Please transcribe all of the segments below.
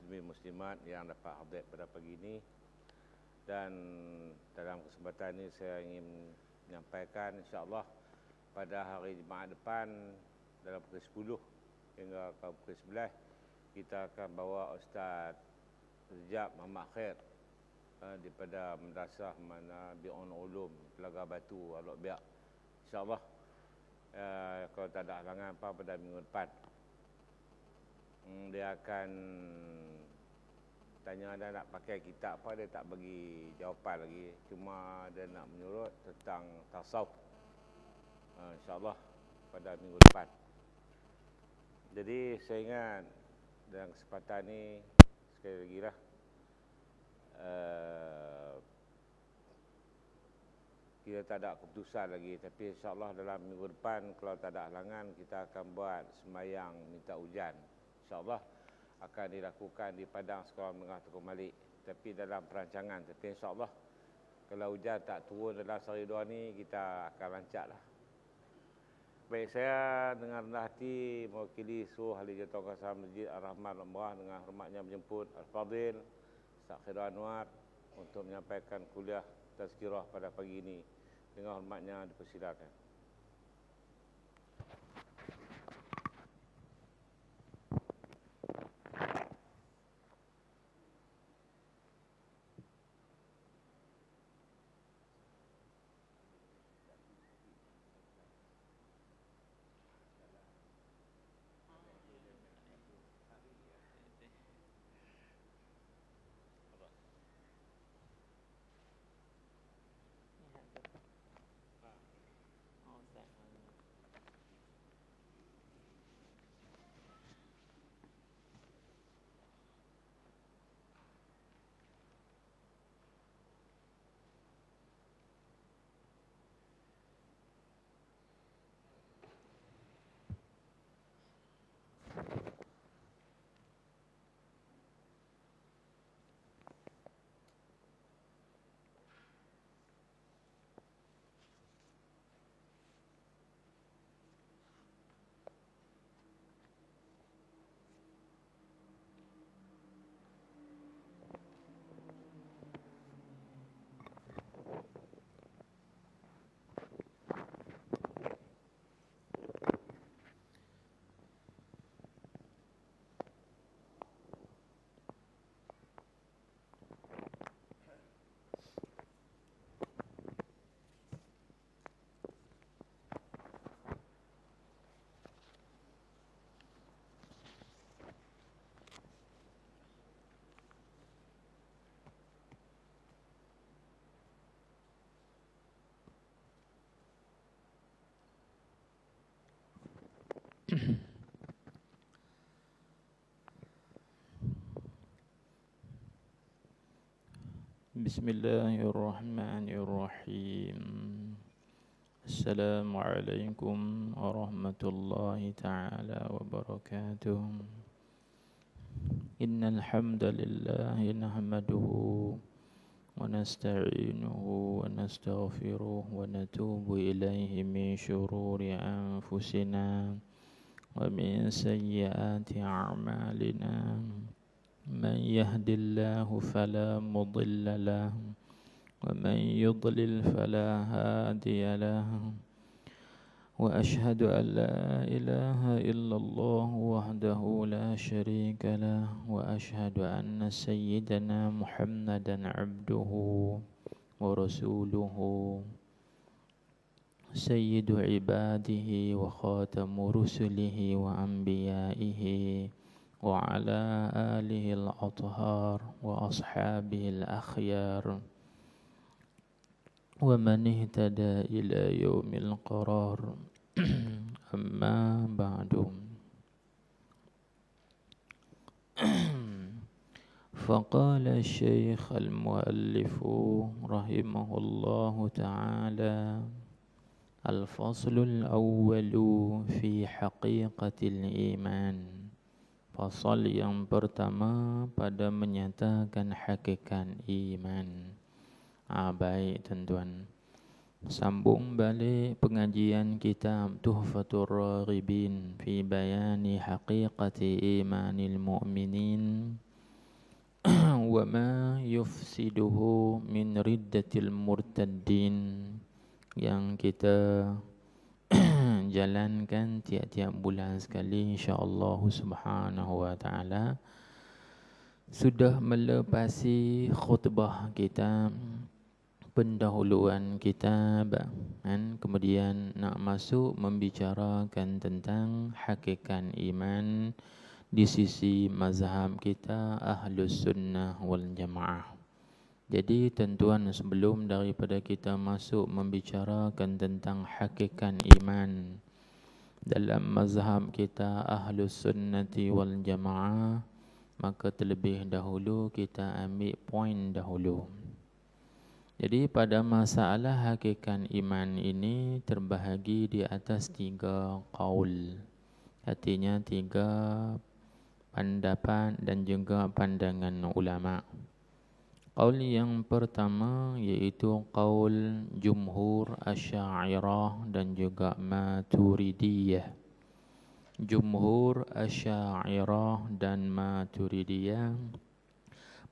muslimin muslimat yang dapat hadir pada pagi ini. Dan dalam kesempatan ini saya ingin menyampaikan insya-Allah pada hari Jumaat depan dalam pukul 10 hingga ke pukul 11 kita akan bawa Ustaz Rejab Muhammad Khair daripada Madrasah Bi'un Ulum Telaga Batu Alok Biak. InsyaAllah kalau tak ada halangan apa pada minggu depan dia akan tanya dia nak pakai kitab apa, dia tak bagi jawapan lagi, cuma dia nak menyurut tentang tasawuf insyaAllah pada minggu depan. Jadi saya ingat dalam kesempatan ni sekali lagi lah kita tak ada keputusan lagi, tapi insyaAllah dalam minggu depan kalau tak ada halangan kita akan buat sembahyang minta hujan. InsyaAllah akan dilakukan di Padang Sekolah Menengah Tukar Malik, tapi dalam perancangan. Tapi insyaAllah kalau hujan tak turun dalam sehari dua ni kita akan rancaklah. Baik, saya dengan rendah hati mewakili seluruh ahli Jabatan Kuasa Masjid Ar-Rahman Al-Umrah dengan hormatnya menjemput Al-Fadhil Ustaz Khairul Anwar untuk menyampaikan kuliah tazkirah pada pagi ini. Dengan hormatnya dipersilakan. Bismillahirrahmanirrahim. Assalamualaikum warahmatullahi ta'ala wabarakatuh. Innal hamdalillahi nahmaduhu wa nasta'inuhu wa nastaghfiruh wa natubu ilaihi min syururi anfusina wa min sayyiati a'malina. Man yahdillahu fala mudilla lahu wa man yudlil fala hadiya lahu. Wa ashhadu an la ilaha illallah wahdahu la syarika lahu wa ashhadu anna sayyidana Muhammadan abduhu wa rasuluhu sayyidu ibadihi wa khatamu rusulihi wa anbiyaihi wa ala alihi al-athhar wa ashabihi al-akhyar wa man ihtada ila yaumil qarar. Amma ba'du. Faqala Syekh al-muallif rahimahullahu ta'ala: Al-faslul awwalu fi haqiqatil iman. Fasal yang pertama pada menyatakan hakikat iman. Baik tuan-tuan, sambung balik pengajian kitab Tuhfatur Raghibin fi bayani haqiqati imanil mu'minin. wa ma yufsiduhu min riddatil murtaddin, yang kita jalankan tiap-tiap bulan sekali insya-Allah Subhanahu wa taala. Sudah melepasi khutbah kita, pendahuluan kitab, dan kemudian nak masuk membicarakan tentang hakikat iman di sisi mazhab kita Ahlus Sunnah wal Jamaah. Jadi tuan-tuan, sebelum daripada kita masuk membicarakan tentang hakikat iman dalam mazhab kita Ahlus Sunnati wal Jamaah, maka terlebih dahulu kita ambil poin dahulu. Jadi pada masalah hakikat iman ini terbahagi di atas 3 qaul. Artinya 3 pendapat dan juga pandangan ulama. Qaul yang pertama iaitu qaul jumhur Asy'ariyah dan juga Maturidiyah. Jumhur Asy'ariyah dan Maturidiyah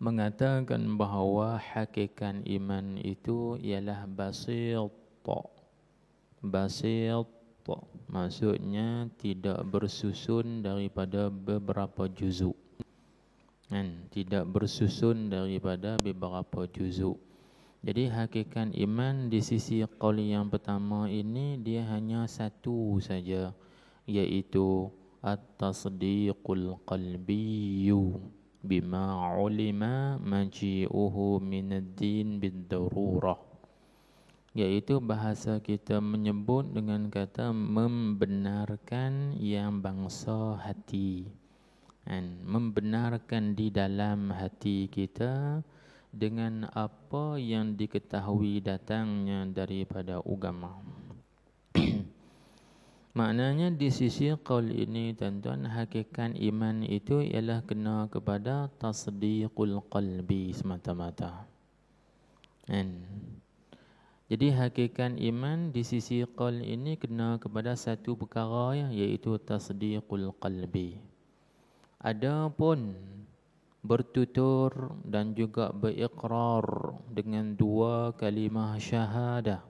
mengatakan bahawa hakikat iman itu ialah basit. Basit maksudnya tidak bersusun daripada beberapa juzuk. Tidak bersusun daripada beberapa juzuk. Jadi hakikat iman di sisi qaul yang pertama ini dia hanya satu saja, iaitu at-tasdiqul qalbiyyu bima ulima maji'uhu minad-din bid-darurah, iaitu bahasa kita menyebut dengan kata membenarkan yang bangsa hati, membenarkan di dalam hati kita dengan apa yang diketahui datangnya daripada agama. Maknanya di sisi qaul ini tuan-tuan, hakikat iman itu ialah kena kepada tasdiqul qalbi semata-mata. Jadi hakikat iman di sisi qaul ini kena kepada satu perkara, iaitu tasdiqul qalbi. Adapun bertutur dan juga beriqrar dengan 2 kalimah syahadah,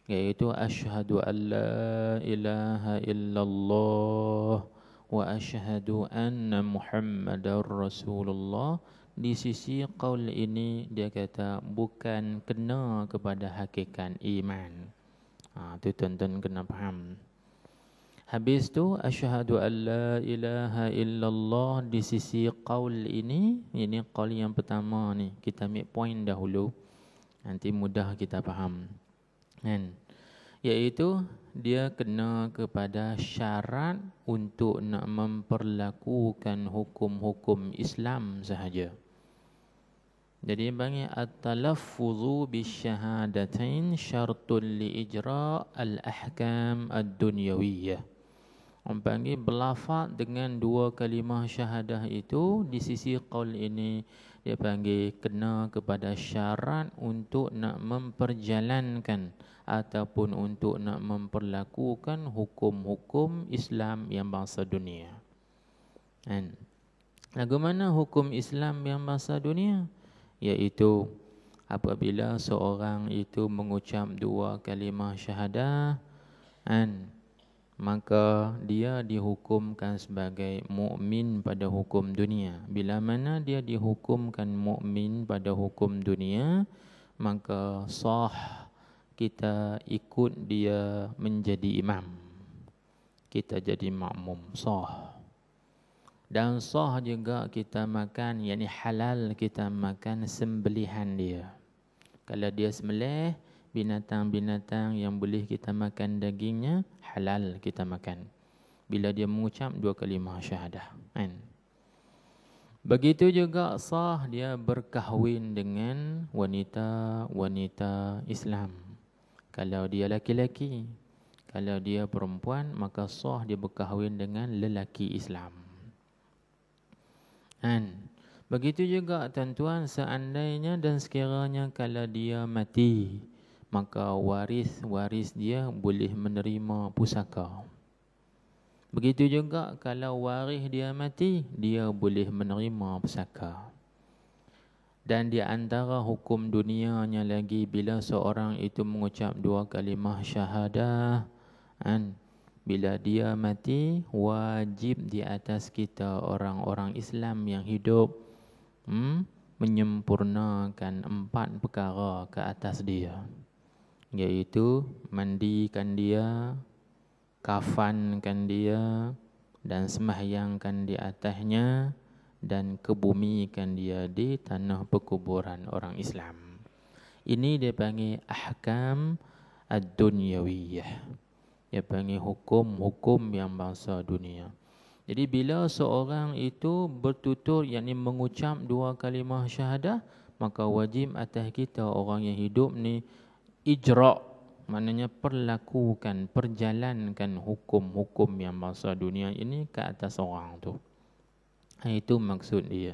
iaitu asyhadu an la ilaha illallah wa asyhadu anna Muhammadar Rasulullah, di sisi qaul ini dia kata bukan kena kepada hakikat iman. Itu tuan-tuan kena faham. Habis tu asyhadu an la ilaha illallah di sisi qaul ini qaul yang pertama ni, kita ambil poin dahulu, nanti mudah kita faham. Iaitu dia kena kepada syarat untuk nak memperlakukan hukum-hukum Islam sahaja. Jadi bagi at-talaffuzu bisyahadatain syartun li ijra' al-ahkam ad-dunyawiyyah. Orang panggil berlafaz dengan 2 kalimah syahadah itu di sisi qaul ini dia panggil kena kepada syarat untuk nak memperjalankan ataupun untuk nak memperlakukan hukum-hukum Islam yang bangsa dunia. Lagu mana hukum Islam yang bangsa dunia? Iaitu apabila seorang itu mengucap 2 kalimah syahadah, maka dia dihukumkan sebagai mukmin pada hukum dunia. Bila mana dia dihukumkan mukmin pada hukum dunia, maka sah kita ikut dia menjadi imam, kita jadi makmum, sah. Dan sah juga kita makan, yakni halal kita makan sembelihan dia. Kalau dia sembelih binatang-binatang yang boleh kita makan dagingnya, halal kita makan bila dia mengucap 2 kalimah syahadah. Begitu juga sah dia berkahwin dengan wanita-wanita Islam. Kalau dia laki-laki, kalau dia perempuan, maka sah dia berkahwin dengan lelaki Islam. Begitu juga tuan-tuan, seandainya dan sekiranya kalau dia mati, maka waris dia boleh menerima pusaka. Begitu juga kalau waris dia mati, dia boleh menerima pusaka. Dan di antara hukum dunianya lagi, bila seorang itu mengucap 2 kalimah syahadah, bila dia mati, wajib di atas kita orang-orang Islam yang hidup menyempurnakan 4 perkara ke atas dia, iaitu mandikan dia, kafankan dia, dan sembahyangkan di atasnya, dan kebumikan dia di tanah perkuburan orang Islam. Ini dia panggil ahkam ad-dunyawiyah. Dia panggil hukum-hukum yang bangsa dunia. Jadi bila seorang itu bertutur, yakni mengucap 2 kalimah syahadah, maka wajib atas kita orang yang hidup ni ijra', maknanya perlakukan, perjalankan hukum-hukum yang bangsa dunia ini ke atas orang tu. Itu maksud dia.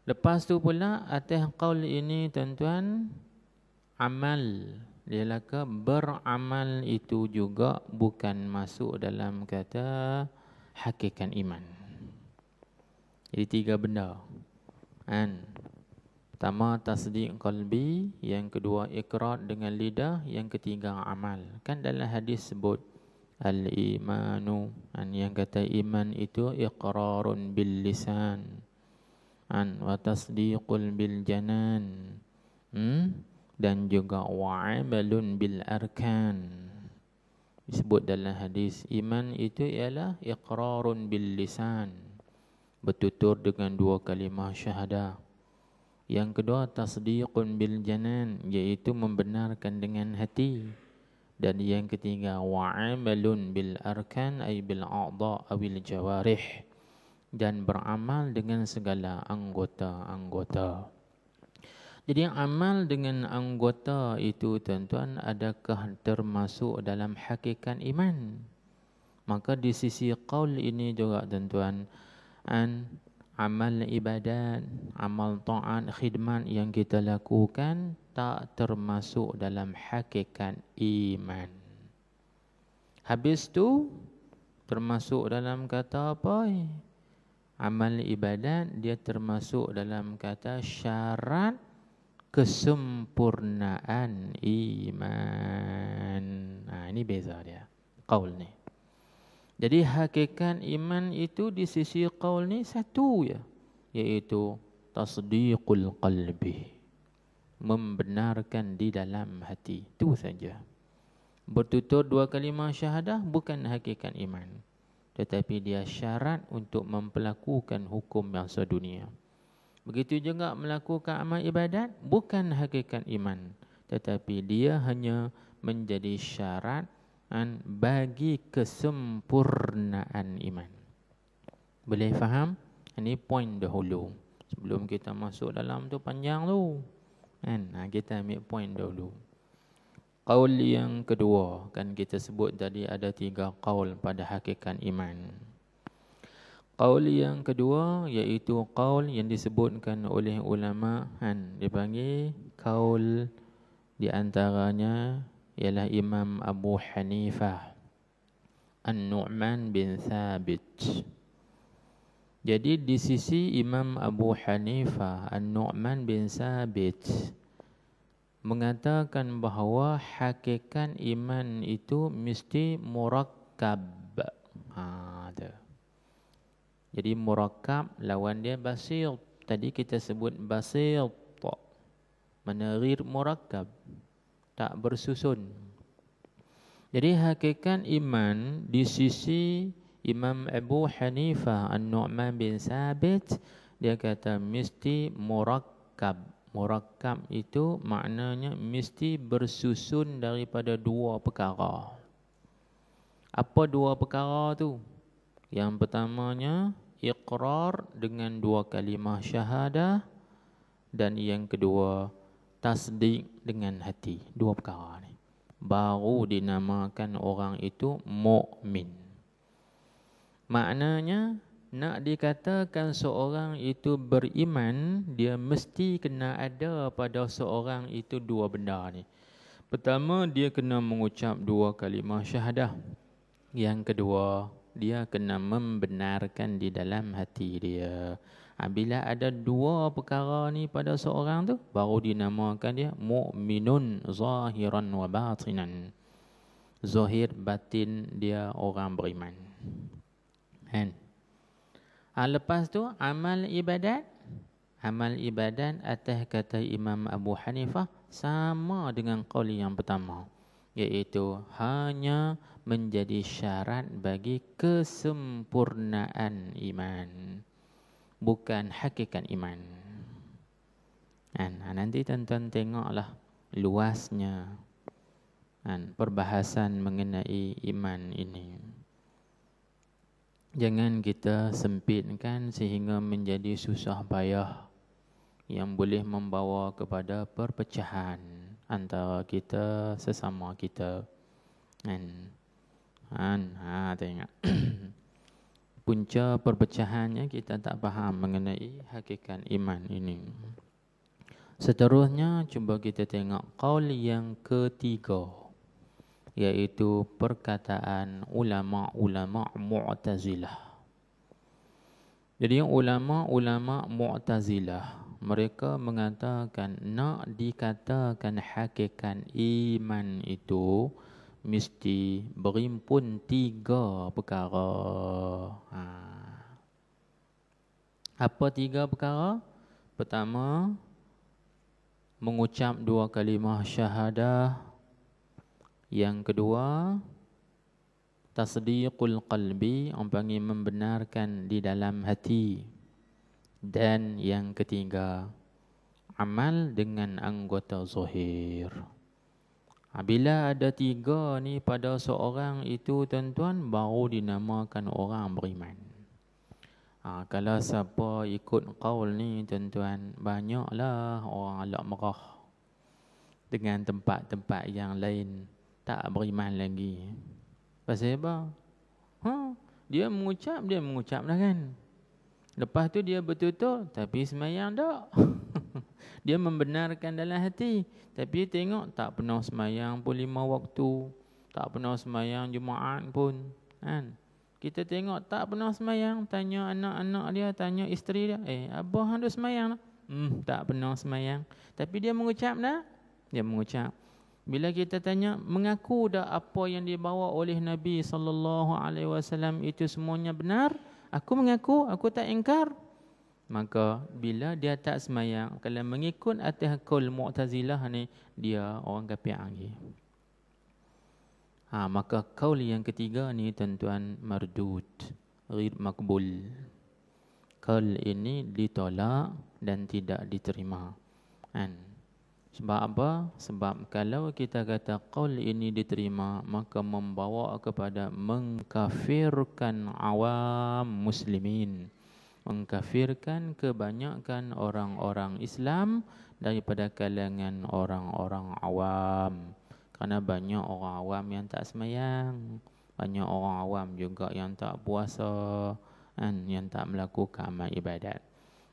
Lepas tu pula atas qaul ini tuan-tuan, amal, ialah ke beramal itu juga bukan masuk dalam kata hakikat iman. Jadi 3 benda. Pertama tasdiq qalbi, yang kedua iqrar dengan lidah, yang ketiga amal. Kan dalam hadis sebut al-imanu, yang kata iman itu iqrarun bil lisan, wa tasdiqul bil janan, dan juga wa'amalun bil arkan. Disebut dalam hadis iman itu ialah iqrarun bil lisan, bertutur dengan 2 kalimah syahadah. Yang kedua tasdiqun bil janan, iaitu membenarkan dengan hati. Dan yang ketiga wa'amalun bil arkan, ay bil a'dha' awil jawarih, dan beramal dengan segala anggota-anggota. Jadi amal dengan anggota itu tuan-tuan, adakah termasuk dalam hakikat iman? Maka di sisi qaul ini juga tuan-tuan, amal ibadat, amal ta'at, khidmat yang kita lakukan tak termasuk dalam hakikat iman. Habis tu termasuk dalam kata apa? Amal ibadat dia termasuk dalam kata syarat kesempurnaan iman. Ini beza dia, qaul ni. Jadi hakikat iman itu di sisi qaul ni satu ya, iaitu tasdiqul qalbi, membenarkan di dalam hati. Itu saja. Bertutur 2 kalimah syahadah bukan hakikat iman, tetapi dia syarat untuk mempelakukan hukum bangsa dunia. Begitu juga melakukan amal ibadat bukan hakikat iman, tetapi dia hanya menjadi syarat bagi kesempurnaan iman. Boleh faham? Ini poin dahulu. Sebelum kita masuk dalam tu panjang tu. Kita ambil poin dahulu. Qaul yang kedua, kan kita sebut tadi ada 3 qaul pada hakikat iman. Qaul yang kedua iaitu qaul yang disebutkan oleh ulama, dipanggil qaul, di antaranya ialah Imam Abu Hanifah, An-Nu'man bin Thabit. Jadi di sisi Imam Abu Hanifah, An-Nu'man bin Thabit mengatakan bahawa hakikat iman itu mesti murakkab. Jadi murakkab lawan dia basit. Tadi kita sebut basit, menerir murakkab, tak bersusun. Jadi hakikat iman di sisi Imam Abu Hanifah An-Nu'man bin Thabit, dia kata mesti murakkab. Murakkab itu maknanya mesti bersusun daripada 2 perkara. Apa 2 perkara tu? Yang pertamanya iqrar dengan 2 kalimah syahadah, dan yang kedua tasdik dengan hati. 2 perkara ni baru dinamakan orang itu mukmin. Maknanya nak dikatakan seorang itu beriman, dia mesti kena ada pada seorang itu 2 benda ni. Pertama, dia kena mengucap 2 kalimah syahadah. Yang kedua, dia kena membenarkan di dalam hati dia. Bila ada dua perkara ni pada seorang tu, baru dinamakan dia mu'minun zahiran wa batinan. Zahir batin dia orang beriman. Kan? Lepas tu amal ibadat. Amal ibadat atas kata Imam Abu Hanifah sama dengan qaul yang pertama, iaitu hanya menjadi syarat bagi kesempurnaan iman, bukan hakikat iman. Nanti tuan-tuan tengoklah luasnya perbahasan mengenai iman ini. Jangan kita sempitkan sehingga menjadi susah payah yang boleh membawa kepada perpecahan antara kita sesama kita. Tengok. Punca perpecahannya kita tak faham mengenai hakikat iman ini. Seterusnya cuba kita tengok qaul yang ketiga, iaitu perkataan ulama-ulama Mu'tazilah. Jadi ulama-ulama Mu'tazilah, mereka mengatakan nak dikatakan hakikat iman itu mesti berimpun 3 perkara. Apa 3 perkara? Pertama, mengucap 2 kalimah syahadah. Yang kedua, tasdiqul qalbi, orang panggil membenarkan di dalam hati. Dan yang ketiga, amal dengan anggota zahir. Bila ada 3 ni pada seorang itu, tuan-tuan, baru dinamakan orang beriman. Kalau siapa ikut qaul ni, tuan-tuan, banyaklah orang alak merah dengan tempat-tempat yang lain tak beriman lagi. Pasal apa? Dia mengucap dah kan. Lepas tu dia betul-betul tapi semayang tak. Dia membenarkan dalam hati, tapi tengok tak pernah semayang pun 5 waktu, tak pernah semayang Jumaat pun. Kita tengok tak pernah semayang, tanya anak-anak dia, tanya isteri dia, abah hang duk semayang tak? Tak pernah semayang. Tapi dia mengucap tak? Dia mengucap. Bila kita tanya, mengaku dah apa yang dibawa oleh Nabi SAW itu semuanya benar? Aku mengaku, aku tak ingkar. Maka bila dia tak semayang, kalau mengikut atas qaul Mu'tazilah ni, dia orang kafir lagi. Maka qaul yang ketiga ni, tuan-tuan, mardud, ghair makbul. Qaul ini ditolak dan tidak diterima. Sebab apa? Sebab kalau kita kata qaul ini diterima, maka membawa kepada mengkafirkan awam muslimin, mengkafirkan kebanyakan orang-orang Islam daripada kalangan orang-orang awam. Kerana banyak orang awam yang tak semayang, banyak orang awam juga yang tak puasa, yang tak melakukan amal ibadat.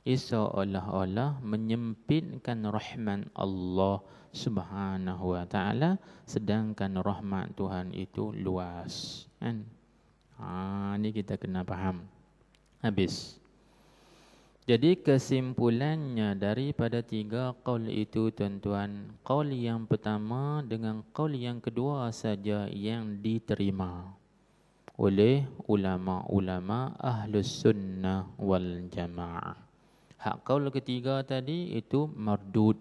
Seolah-olah menyempitkan rahmat Allah Subhanahu wa ta'ala, sedangkan rahmat Tuhan itu luas. Ini kita kena faham. Habis. Jadi kesimpulannya daripada 3 qaul itu, tuan-tuan, qaul yang pertama dengan qaul yang kedua saja yang diterima oleh ulama-ulama Ahlus Sunnah wal Jamaah. Hak qaul ketiga tadi itu mardud,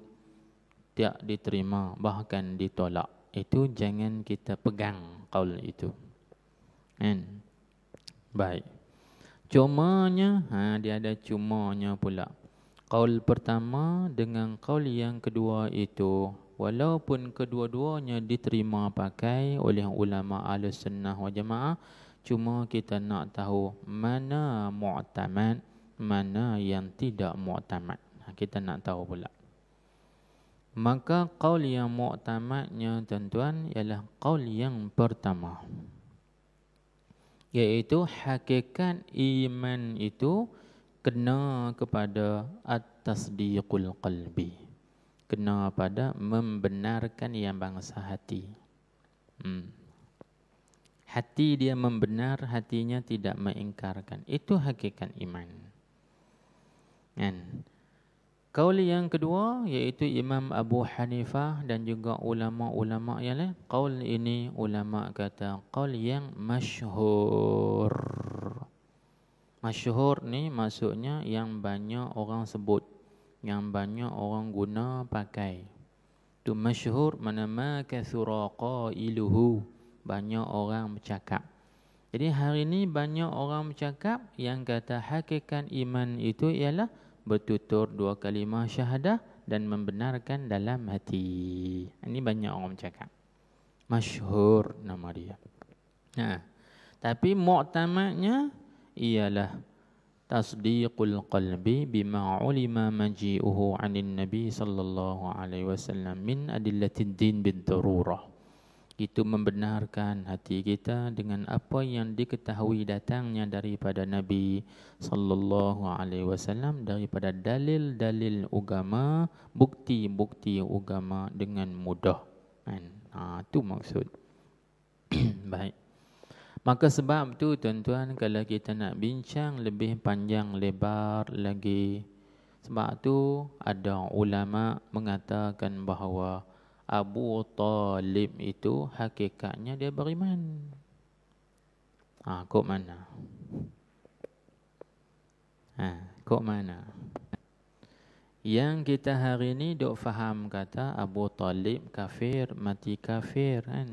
tidak diterima, bahkan ditolak. Itu jangan kita pegang qaul itu. Baik. Cumanya, dia ada cumanya pula. Qaul pertama dengan qaul yang kedua itu, walaupun kedua-duanya diterima pakai oleh ulama Ahlus Sunnah wal Jamaah, cuma kita nak tahu mana mu'tamad, mana yang tidak mu'tamad. Kita nak tahu pula. Maka qaul yang mu'tamadnya, tuan-tuan, ialah qaul yang pertama, iaitu hakikat iman itu kena kepada at-tasdiqul qalbi, kena pada membenarkan yang bangsa hati. Hati dia membenar, hatinya tidak mengingkarkan. Itu hakikat iman. Kan? Kaul yang kedua iaitu Imam Abu Hanifah dan juga ulama-ulama yang lain. Kaul ini ulama kata kaul yang masyhur. Masyhur ni maksudnya yang banyak orang sebut, yang banyak orang guna pakai. Tu masyhur mana ma kathura qailuhu, banyak orang bercakap. Jadi hari ini banyak orang bercakap yang kata hakikat iman itu ialah bertutur dua kalimah syahadah dan membenarkan dalam hati. Ini banyak orang bercakap. Masyhur nama dia. Tapi mu'tamadnya ialah tasdiqul qalbi bima ulima maji'uhu 'anil nabi sallallahu alaihi wasallam min adillatil din bid-darurah. Itu membenarkan hati kita dengan apa yang diketahui datangnya daripada Nabi sallallahu alaihi wasallam daripada dalil-dalil agama, bukti-bukti agama dengan mudah. Kan? Itu maksud. Baik. Maka sebab tu tuan-tuan, kalau kita nak bincang lebih panjang lebar lagi, sebab tu ada ulama mengatakan bahawa Abu Talib itu hakikatnya dia beriman. Kok mana? Kok mana? Yang kita hari ni duk faham kata Abu Talib kafir, mati kafir kan?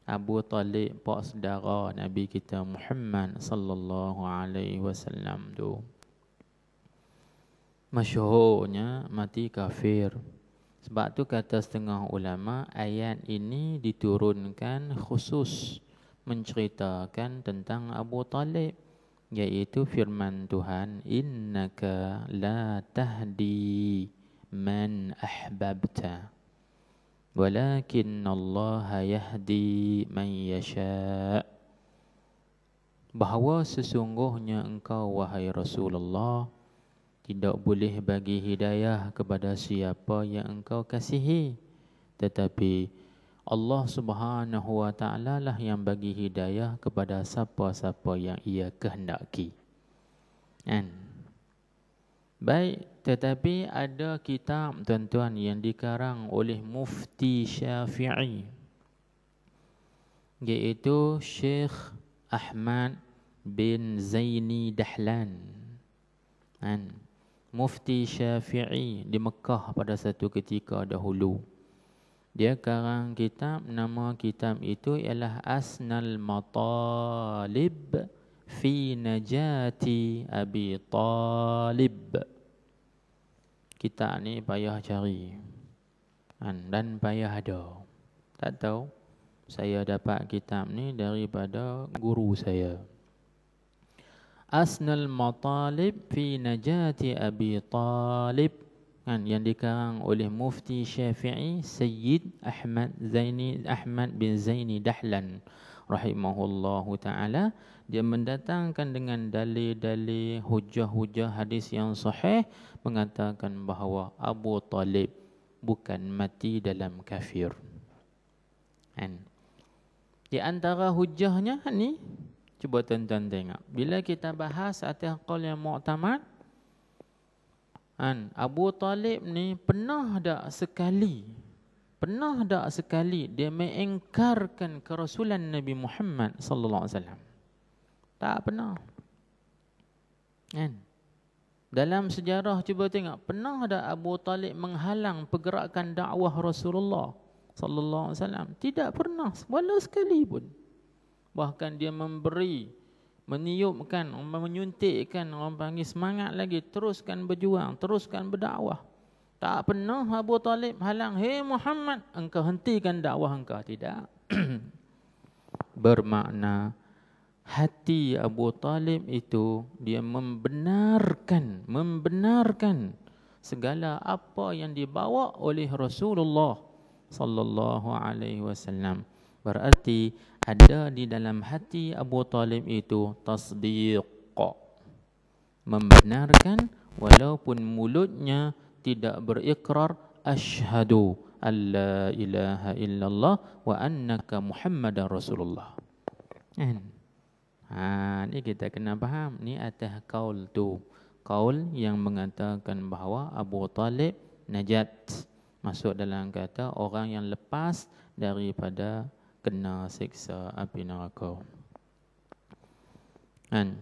Abu Talib pak saudara Nabi kita Muhammad sallallahu alaihi wasallam tu masyhurnya mati kafir. Sebab tu kata setengah ulama ayat ini diturunkan khusus menceritakan tentang Abu Talib, iaitu firman Tuhan innaka la tahdi man ahbabta walakinnallaha yahdi man yasha. Bahawa sesungguhnya engkau wahai Rasulullah tidak boleh bagi hidayah kepada siapa yang engkau kasihi, tetapi Allah Subhanahu wa taala lah yang bagi hidayah kepada siapa-siapa yang ia kehendaki. Kan? Baik, tetapi ada kitab tuan-tuan yang dikarang oleh Mufti Syafi'i, iaitu Syekh Ahmad bin Zaini Dahlan. Kan? Mufti Syafi'i di Mekah pada satu ketika dahulu. Dia karang kitab, nama kitab itu ialah Asnal Matalib fi Najati Abi Talib. Kitab ni payah cari dan payah ada. Tak tahu, saya dapat kitab ni daripada guru saya. Asnal Matalib fi Najati Abi Talib, kan, yang dikarang oleh Mufti Syafi'i Sayyid Ahmad bin Zaini Dahlan rahimahullahu taala. Dia mendatangkan dengan dalil-dalil hujah-hujah hadis yang sahih mengatakan bahawa Abu Talib bukan mati dalam kafir. Kan? Di antara hujahnya ni, cuba tuan-tuan tengok. Bila kita bahas atas qaul yang mu'tamad, Abu Talib ni pernah tak sekali dia mengingkarkan kerasulan Nabi Muhammad sallallahu alaihi wasallam? Tak pernah. Kan? Dalam sejarah cuba tengok, pernah tak Abu Talib menghalang pergerakan dakwah Rasulullah sallallahu alaihi wasallam? Tidak pernah, walau sekali pun. Bahkan dia meniupkan, menyuntikkan, orang panggil semangat lagi, teruskan berjuang, teruskan berdakwah. Tak pernah Abu Talib halang, "Hei Muhammad, engkau hentikan dakwah engkau." Tidak. Bermakna hati Abu Talib itu dia membenarkan segala apa yang dibawa oleh Rasulullah sallallahu alaihi wasallam. Berarti ada di dalam hati Abu Talib itu tasdiq, membenarkan walaupun mulutnya tidak berikrar asyhadu alla ilaha illallah wa annaka Muhammadar Rasulullah. Ni kita kena faham, ni atas kaul tu. kaul yang mengatakan bahawa Abu Talib najat, masuk dalam kata orang yang lepas daripada kena siksa api neraka.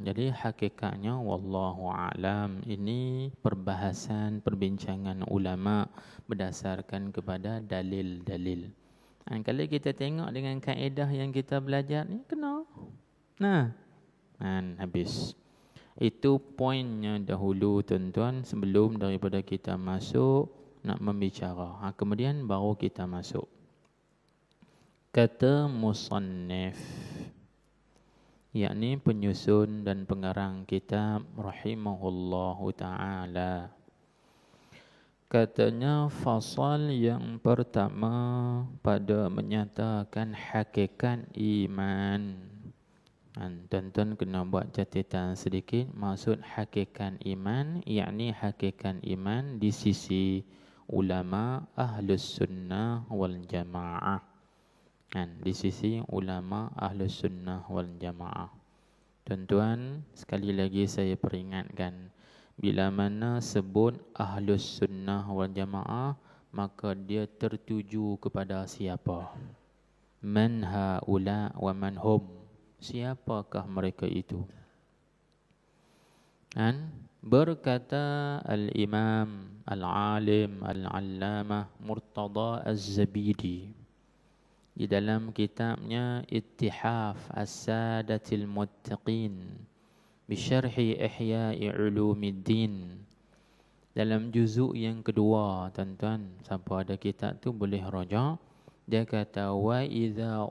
Jadi hakikatnya wallahu a'lam, ini perbahasan perbincangan ulama berdasarkan kepada dalil-dalil. Kalau kita tengok dengan kaedah yang kita belajar ni kena. Habis. Itu poinnya dahulu tuan-tuan sebelum daripada kita masuk nak membicara. Kemudian baru kita masuk. Kata musannif, yakni penyusun dan pengarang kitab rahimahullahu ta'ala. Katanya fasal yang pertama pada menyatakan hakikat iman. Tuan-tuan kena buat catatan sedikit. Maksud hakikat iman, yakni hakikat iman di sisi ulama Ahlus Sunnah wal Jamaah. Di sisi ulama Ahlus Sunnah wal Jamaah. Tuan-tuan, sekali lagi saya peringatkan, bila mana sebut Ahlus Sunnah wal Jamaah, maka dia tertuju kepada siapa? Man haula wa man hum. Siapakah mereka itu? Berkata Al-Imam Al-Alim Al-Allamah Murtada Az-Zabidi di dalam kitabnya Ittihaf As-Sadatil Muttaqin Bisyarhi Ihya'i Ulumiddin, dalam juzuk yang kedua, tuan-tuan, siapa ada kitab tu boleh rajak. Dia kata wa idza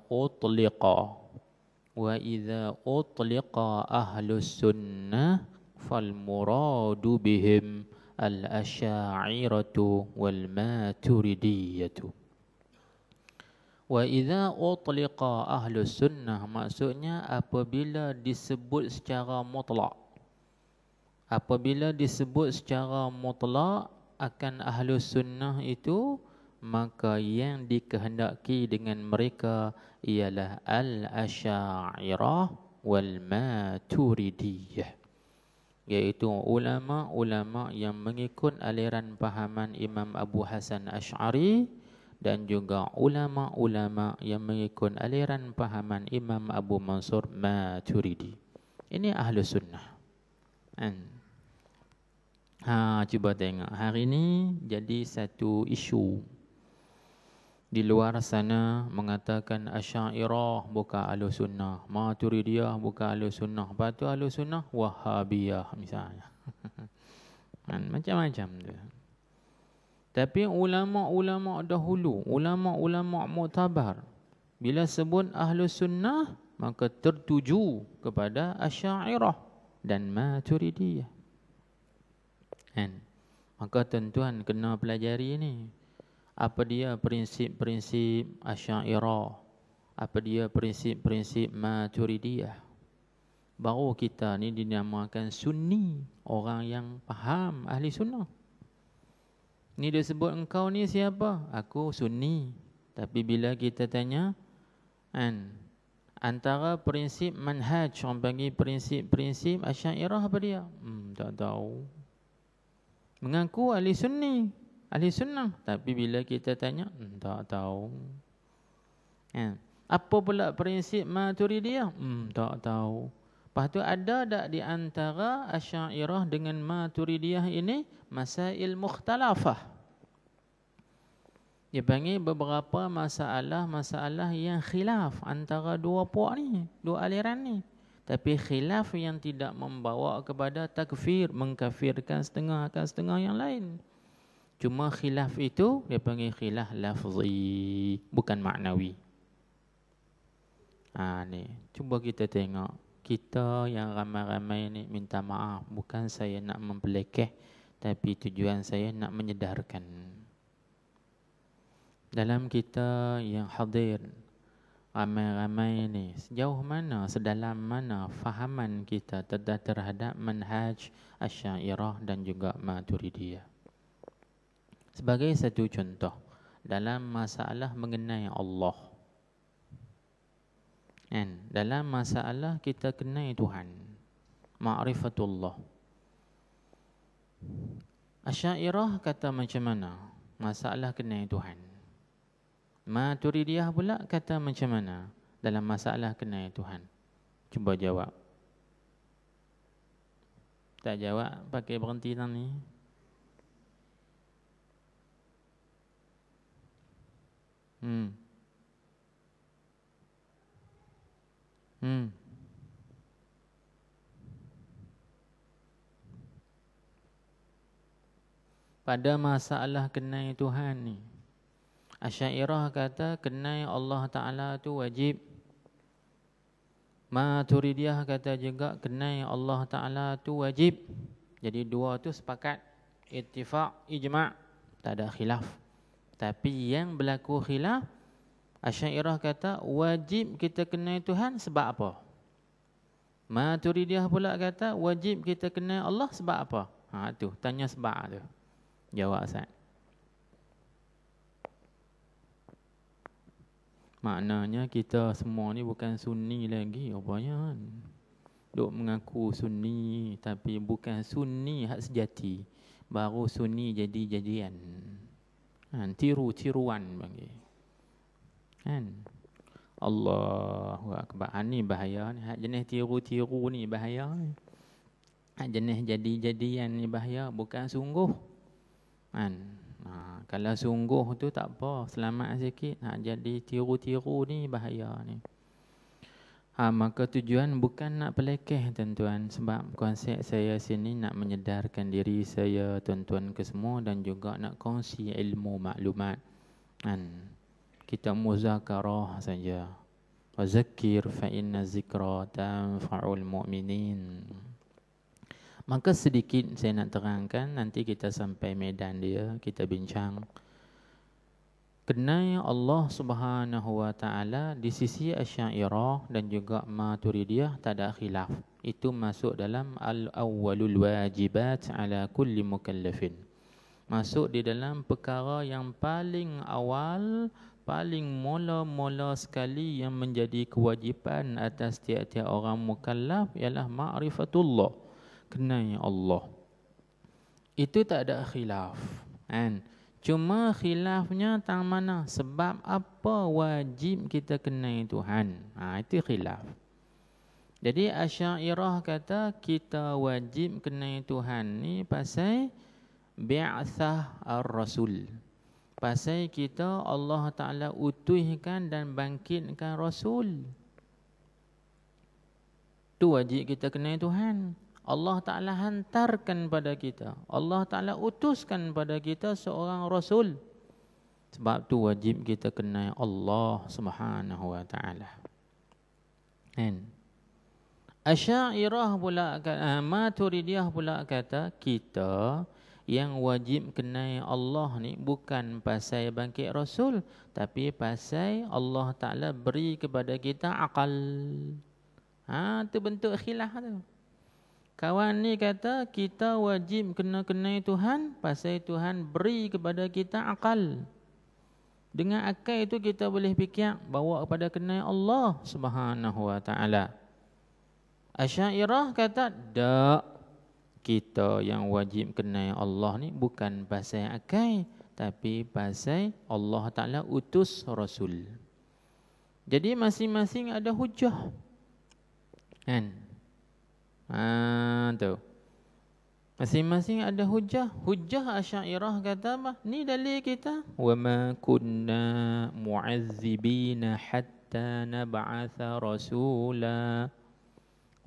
utliqa ahlus sunnah fal muradu bihim al-asy'ariyatu wal maturidiyatu. Wa idza utliqa ahlus sunnah, maksudnya apabila disebut secara mutlak. Apabila disebut secara mutlak akan ahlus sunnah itu, maka yang dikehendaki dengan mereka ialah al-asy'ariyah wal maturidiyah, iaitu ulama-ulama yang mengikut aliran pahaman Imam Abu Hasan Asy'ari dan juga ulama-ulama yang mengikut aliran pahaman Imam Abu Mansur Maturidi. Ini ahlus sunnah. Cuba tengok hari ini jadi satu isu di luar sana mengatakan Asy'ariyah bukan ahlus sunnah, Maturidiyah bukan ahlus sunnah, lepas tu ahlus sunnah Wahhabiyah misalnya. Macam-macam tu. Tapi ulama-ulama dahulu, ulama-ulama muktabar, bila sebut ahlus sunnah maka tertuju kepada Asy'ariyah dan Maturidiyah. Maka tuan-tuan kena pelajari ni. Apa dia prinsip-prinsip Asy'ariyah? Apa dia prinsip-prinsip Maturidiyah? Baru kita ni dinamakan sunni, orang yang faham ahli sunnah. Ni dia sebut engkau ni siapa? Aku sunni. Tapi bila kita tanya, antara prinsip manhaj, orang panggil prinsip-prinsip Asy'ariyah apa dia? Tak tahu. Mengaku ahli sunni, ahli sunnah, tapi bila kita tanya, tak tahu. Apa pula prinsip Maturidiyah? Tak tahu. Lepas tu ada tak di antara Asy'ariyah dengan Maturidiyah ini masail mukhtalafah? Dia panggil beberapa masalah yang khilaf antara dua puak ni, dua aliran ni. Tapi khilaf yang tidak membawa kepada takfir, mengkafirkan setengah akan setengah yang lain. Cuma khilaf itu dia panggil khilaf lafzi, bukan maknawi. Ni, cuba kita tengok. Kita yang ramai-ramai ni minta maaf, bukan saya nak mempelekeh, tapi tujuan saya nak menyedarkan. Dalam kita yang hadir, ramai-ramai ni, sejauh mana, sedalam mana fahaman kita terhadap manhaj Asy'ariyah dan juga Maturidiyah. Sebagai satu contoh, dalam masalah mengenai Allah, dalam masalah kita kenal Tuhan, ma'rifatullah, Asy'ariyah kata macam mana? Masalah kenal Tuhan. Maturidiyah pula kata macam mana dalam masalah kenal Tuhan? Cuba jawab. Tak jawab, pakai berhenti tang ni. Pada masalah kenal Tuhan ni, Asy'ariyah kata kenal Allah Ta'ala tu wajib. Maturidiyah kata juga kenal Allah Ta'ala tu wajib. Jadi dua tu sepakat, ittifaq, ijma', tak ada khilaf. Tapi yang berlaku khilaf, Asy'ariyah kata wajib kita kenal Tuhan sebab apa? Maturidiyah pula kata wajib kita kenal Allah sebab apa? Tu tanya sebab tu. Jawab Ustaz. Maknanya kita semua ni bukan sunni lagi rupanya kan. Duk mengaku sunni tapi bukan sunni hak sejati. Baru sunni jadi-jadian. Tiru-tiruan bagi. Kan? Allahu akbar. Ni bahaya ni. Hak jenis tiru-tiru ni bahaya ni. Hak jenis jadi-jadian ni bahaya, bukan sungguh. Kan? Kalau sungguh tu tak apa, selamat sikit. Jadi tiru-tiru ni bahaya ni. Maka tujuan bukan nak pelekeh tuan-tuan. Sebab konsep saya sini nak menyedarkan diri saya, tuan-tuan ke semua, dan juga nak kongsi ilmu maklumat. Kan? Kita muzakarah saja. Wa zakir fa inna zikra tanfa'ul mu'minin. Maka sedikit saya nak terangkan, nanti kita sampai medan dia, kita bincang. Kenal Allah Subhanahu wa taala di sisi Asy'ariyah dan juga Maturidiyah tak ada khilaf. Itu masuk dalam al-awwalul wajibat ala kulli mukallafin. Masuk di dalam perkara yang paling awal, paling mula-mula sekali yang menjadi kewajipan atas tiap-tiap orang mukallaf ialah ma'rifatullah. Kenal Allah. Itu tak ada khilaf. Kan? Cuma khilafnya tang mana? Sebab apa wajib kita kenal Tuhan? Itu khilaf. Jadi Asy'ariyah kata kita wajib kenal Tuhan ni pasal bi'atsah ar-rasul. Pasal kita Allah Ta'ala utuhkan dan bangkitkan Rasul. Tu wajib kita kenal Tuhan. Allah Ta'ala hantarkan pada kita. Allah Ta'ala utuskan pada kita seorang Rasul. Sebab tu wajib kita kenal Allah Subhanahu wa Ta'ala. Kan? Asy'ariyah pula, Maturidiyah pula kata kita yang wajib kenal Allah ni bukan pasal bangkit Rasul, tapi pasal Allah Ta'ala beri kepada kita akal. Tu bentuk khilaf tu. Kawan ni kata kita wajib kena kenal Tuhan pasal Tuhan beri kepada kita akal. Dengan akal itu kita boleh fikir bawa kepada kenal Allah Subhanahu wa Ta'ala. Asy'ariyah kata tak, kita yang wajib kenal Allah ni bukan pasal akal, tapi pasal Allah Ta'ala utus Rasul. Jadi masing-masing ada hujah. Kan? Tu. Masing-masing ada hujah. Hujah Asy'ariyah kata apa? Ni dalil kita. Wa ma kunna mu'azzibina hatta nab'atha rasula.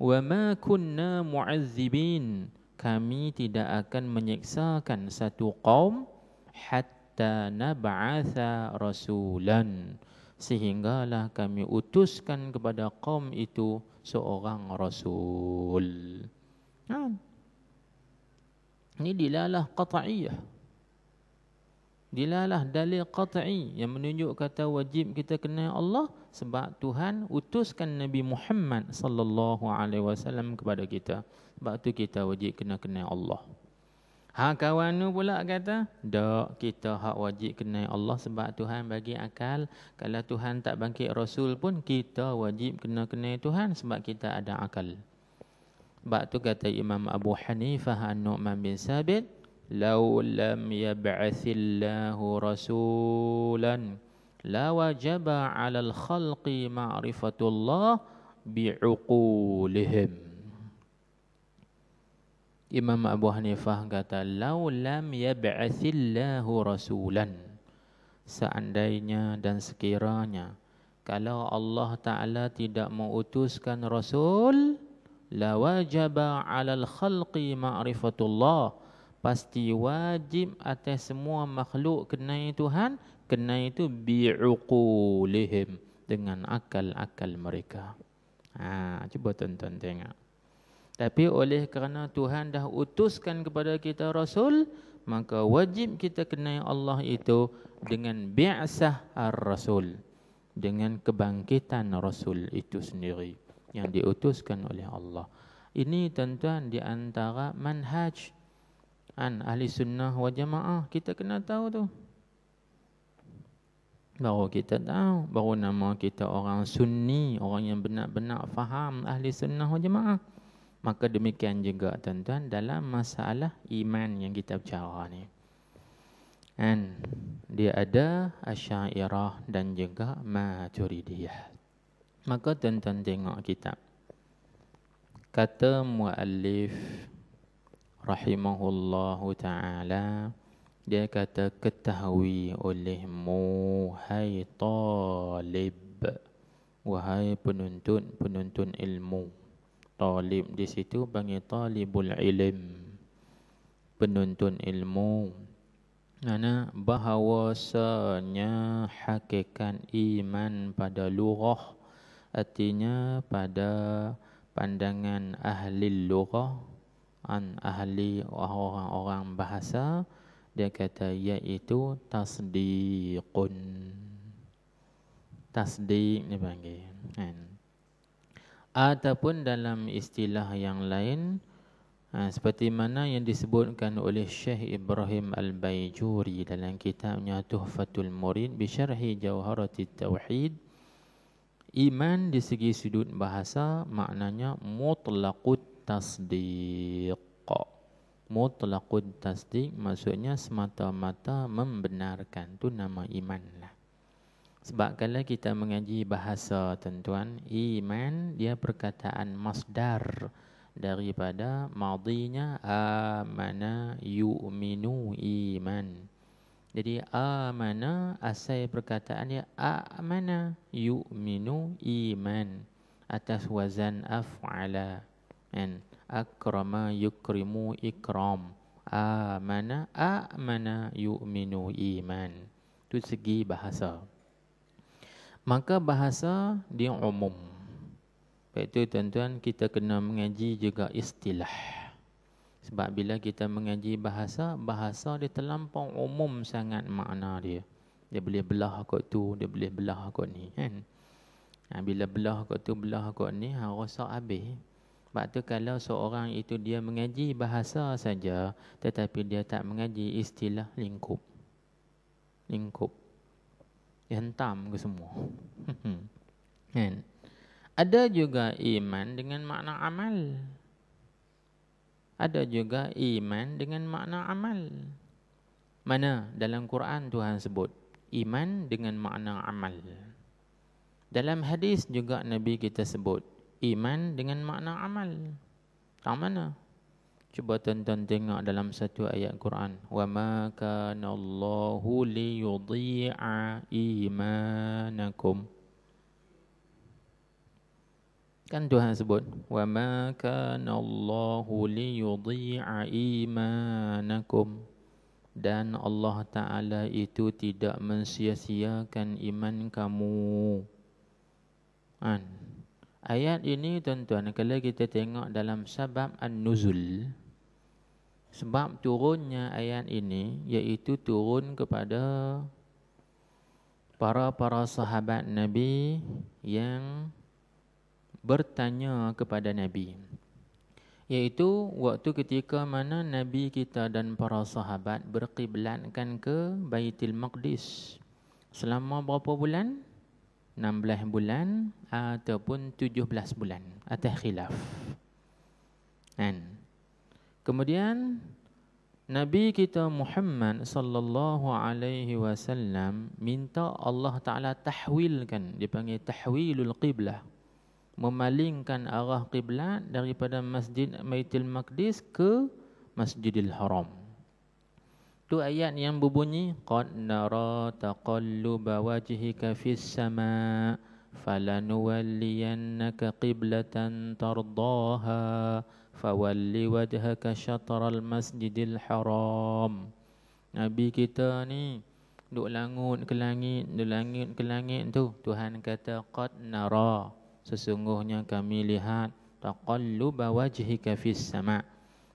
Wa ma kunna mu'azzibin. Kami tidak akan menyiksakan satu kaum hatta nab'atha rasulan. Sehinggalah kami utuskan kepada kaum itu seorang Rasul. Ini dilalah qat'iyah. Dilalah dalil qat'i yang menunjuk kata wajib kita kenal Allah sebab Tuhan utuskan Nabi Muhammad sallallahu alaihi wasallam kepada kita. Sebab tu kita wajib kena kenal Allah. Kawan tu pula kata, tak, kita hak wajib kenal Allah sebab Tuhan bagi akal. Kalau Tuhan tak bangkit Rasul pun kita wajib kena kenal Tuhan sebab kita ada akal. Sebab tu kata Imam Abu Hanifah An-Nu'man bin Sabit, law lam yab'athillahu rasulan la wajaba 'alal khalqi ma'rifatullah bi'uqulihim. Imam Abu Hanifah kata, law lam yab'athillahu rasulan, seandainya dan sekiranya kalau Allah Ta'ala tidak mengutuskan Rasul, la wajaba 'alal khalqi ma'rifatullah, pasti wajib atas semua makhluk kenai Tuhan, kenai itu bi'uqulihim, dengan akal-akal mereka. Cuba tonton tengok. Tapi oleh kerana Tuhan dah utuskan kepada kita Rasul, maka wajib kita kenai Allah itu dengan bi'sah ar-Rasul, dengan kebangkitan Rasul itu sendiri yang diutuskan oleh Allah. Ini tuan-tuan di antara manhaj ahli sunnah wal jamaah. Kita kena tahu tu. Baru kita tahu, baru nama kita orang sunni, orang yang benar-benar faham ahli sunnah wal jamaah. Maka demikian juga tuan-tuan dalam masalah iman yang kita bicara ni. Dan dia ada Asy'ariyah dan juga Maturidiyah. Maka tuan-tuan tengok kitab. Kata muallif rahimahullahu ta'ala, dia kata, ketahui olehmu hai talib, wahai penuntut ilmu. Talib di situ panggil talibul ilm, penuntut ilmu. Mana bahawasanya hakikat iman pada lughah, artinya pada pandangan ahli lughah, ahli orang-orang bahasa, dia kata iaitu tasdiqun. Tasdiq dia panggil kan. Ataupun dalam istilah yang lain, seperti mana yang disebutkan oleh Syekh Ibrahim Al-Baijuri dalam kitabnya Tuhfatul Murid bi Syarhi Jawharatit Tauhid, iman di segi sudut bahasa maknanya mutlaqut tasdiq. Mutlaqut tasdiq maksudnya semata-mata membenarkan, tu nama iman lah. Sebab kalau kita mengaji bahasa tuan-tuan, iman dia perkataan masdar daripada madinya amana yu'minu iman. Jadi amana asal perkataan dia amana yu'minu iman, atas wazan af'ala, and akrama yukrimu ikram. Amana yu'minu iman. Itu segi bahasa. Maka bahasa dia umum. Itu tuan-tuan kita kena mengaji juga istilah. Sebab bila kita mengaji bahasa, bahasa dia terlampau umum sangat makna dia. Dia boleh belah kot tu, dia boleh belah kot ni kan. Bila belah kot tu, belah kot ni, rosak habis. Sebab tu kalau seorang itu dia mengaji bahasa saja, tetapi dia tak mengaji istilah, lingkup. Dia hentam ke semua. Kan? Ada juga iman dengan makna amal. Ada juga iman dengan makna amal. Mana dalam Quran Tuhan sebut iman dengan makna amal. Dalam hadis juga Nabi kita sebut iman dengan makna amal. Tak mana? Cuba tuan-tuan tengok dalam satu ayat Quran. Wa ma kana Allahu liyudhi'a imanakum. Kan Tuhan sebut wa ma kana Allahu liyudhi'a imanakum, dan Allah Ta'ala itu tidak mensia-siakan iman kamu. Ayat ini tuan-tuan, kalau kita tengok dalam sebab an-nuzul, sebab turunnya ayat ini iaitu turun kepada para sahabat Nabi yang bertanya kepada Nabi, iaitu waktu ketika mana Nabi kita dan para sahabat berkiblatkan ke Baitul Maqdis selama berapa bulan? 16 bulan ataupun 17 bulan, atas khilaf. Kemudian Nabi kita Muhammad sallallahu alaihi wasallam minta Allah Taala tahwilkan, dipanggil tahwilul qiblah, memalingkan arah qiblat daripada Masjid Baitul Maqdis ke Masjidil Haram. Tu ayat yang berbunyi qad nara taqalluba wajhika fis sama falanuwalliyannaka qiblatan tardaha fawalli wajhaka syatral Masjidil Haram. Nabi kita ni duk langut ke langit, duk langit ke langit tu, Tuhan kata qad nara, sesungguhnya kami lihat taqalluba wajhika fis sama,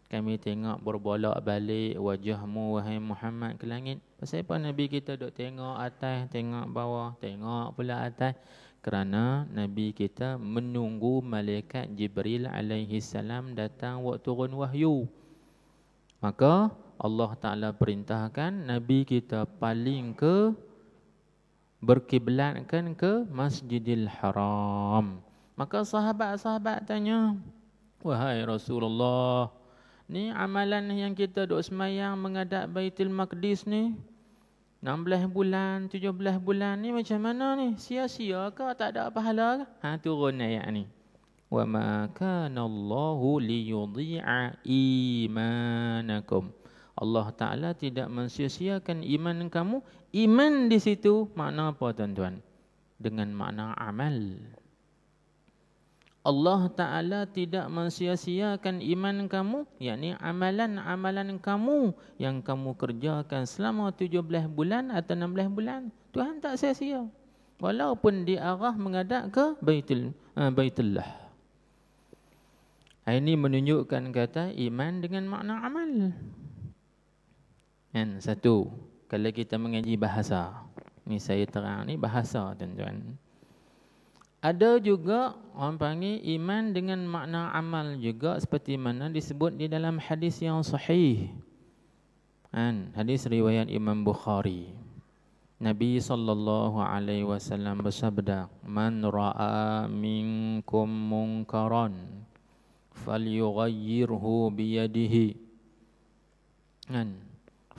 kami tengok berbolak-balik wajahmu wahai Muhammad ke langit. Pasal apa Nabi kita duk tengok atas, tengok bawah, tengok pula atas? Kerana Nabi kita menunggu malaikat Jibril alaihi salam datang waktu turun wahyu. Maka Allah Ta'ala perintahkan Nabi kita paling ke, berkiblatkan ke Masjidil Haram. Maka sahabat-sahabat tanya, wahai Rasulullah, ni amalan yang kita duk semayang menghadap Baitul Maqdis ni 16 bulan, 17 bulan ni macam mana ni? Sia-sia ke? Tak ada pahala ke? Turun ayat ni. Wa ma kana Allahu liyudhi'a imanakum. Allah Ta'ala tidak mensia-siakan iman kamu. Iman di situ makna apa tuan-tuan? Dengan makna amal. Allah Ta'ala tidak mensia-siakan iman kamu, yakni amalan-amalan kamu yang kamu kerjakan selama 17 bulan atau 16 bulan. Tuhan tak sia-sia. Walaupun diarah menghadap ke Baitullah. Ini menunjukkan kata iman dengan makna amal. Kan, satu, kalau kita mengaji bahasa. Ni saya terang ni bahasa tuan-tuan. Ada juga orang panggil iman dengan makna amal juga, seperti mana disebut di dalam hadis yang sahih. Hadis riwayat Imam Bukhari. Nabi sallallahu alaihi wasallam bersabda, "Man ra'a minkum munkaran falyughayyirhu biyadihi.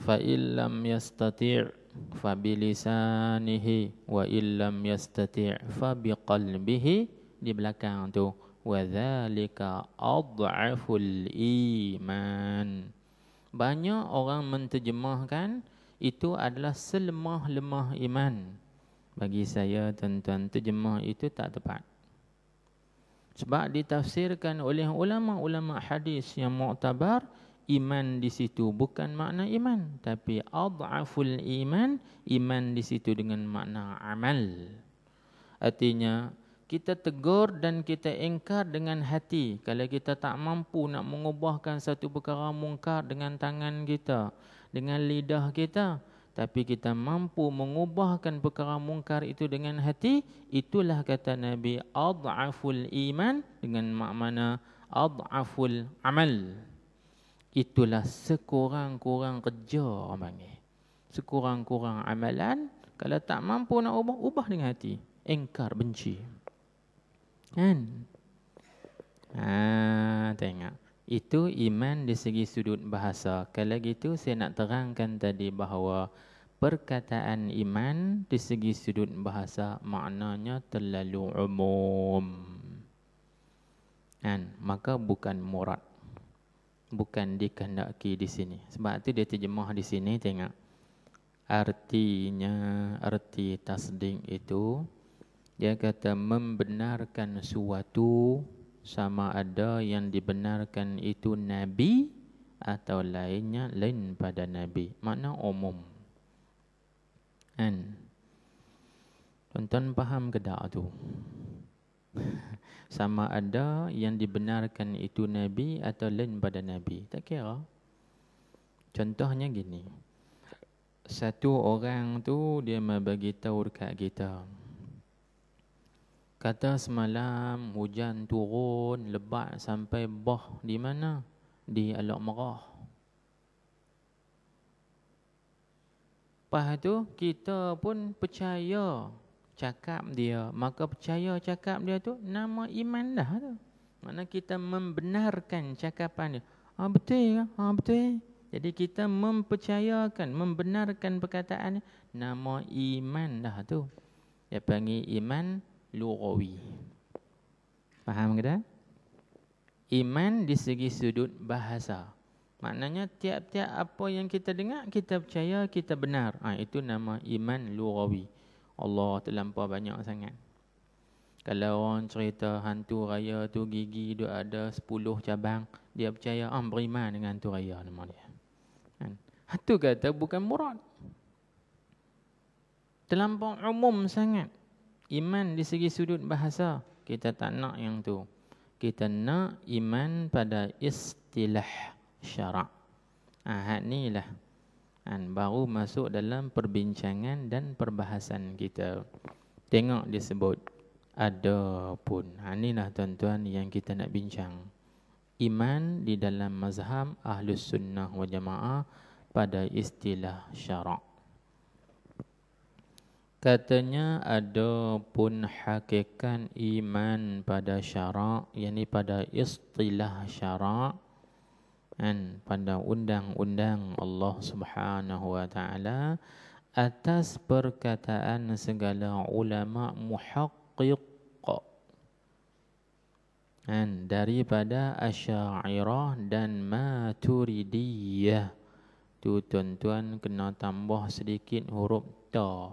Fa illam yastati' fabilisanihi wa illam yastati' fabiqalbihi." Di belakang tu, wa dzalika adhaful iman. Banyak orang menterjemahkan itu adalah selemah-lemah iman. Bagi saya tuan-tuan, terjemah itu tak tepat. Sebab ditafsirkan oleh ulama-ulama hadis yang muktabar, iman di situ bukan makna iman, tapi adhaful iman, iman di situ dengan makna amal. Artinya kita tegur dan kita engkar dengan hati. Kalau kita tak mampu nak mengubahkan satu perkara mungkar dengan tangan kita, dengan lidah kita, tapi kita mampu mengubahkan perkara mungkar itu dengan hati, itulah kata Nabi adhaful iman dengan makna adhaful amal. Itulah sekurang-kurang kerja orang panggil. Sekurang-kurang amalan. Kalau tak mampu nak ubah dengan hati. Engkar, benci. Kan? Tengok. Itu iman di segi sudut bahasa. Kalau gitu saya nak terangkan tadi bahawa perkataan iman di segi sudut bahasa maknanya terlalu umum. Kan? Maka bukan murad. Bukan dikehendaki di sini. Sebab itu dia terjemah di sini, tengok. Artinya, arti tasdik itu, dia kata membenarkan suatu sama ada yang dibenarkan itu Nabi atau lainnya lain pada Nabi. Makna umum. Kan? Tuan-tuan faham ke tak tu? Sama ada yang dibenarkan itu Nabi atau lain pada Nabi. Tak kira. Contohnya gini. Satu orang tu dia bagi tahu dekat kita. Kata semalam hujan turun lebat sampai bah di mana? Di Alok Merah. Lepas tu kita pun percaya cakap dia, maka percaya cakap dia tu nama iman dah tu. Maknanya kita membenarkan cakapan dia. Betul ke? Betul. Jadi kita mempercayakan, membenarkan perkataan nama iman dah tu. Dia panggil iman lughawi. Faham ke tak? Iman di segi sudut bahasa. Maknanya tiap-tiap apa yang kita dengar, kita percaya, kita benar. Itu nama iman lughawi. Allah terlampau banyak sangat. Kalau orang cerita hantu raya tu gigi dia ada 10 cabang, dia percaya beriman dengan hantu raya nama dia. Itu kata bukan murad. Terlampau umum sangat. Iman di segi sudut bahasa, kita tak nak yang tu. Kita nak iman pada istilah syarak. Had ni lah baru masuk dalam perbincangan dan perbahasan kita. Tengok disebut ada pun. Inilah tuan-tuan yang kita nak bincang. Iman di dalam mazhab Ahlus Sunnah wal Jamaah pada istilah syarak. Katanya ada pun hakikat iman pada syarak, yakni pada istilah syarak, pada undang-undang Allah Subhanahu wa taala atas perkataan segala ulama muhaqqiq daripada Asy'ariyah dan Maturidiyah. Tu tuan-tuan kena tambah sedikit huruf ta.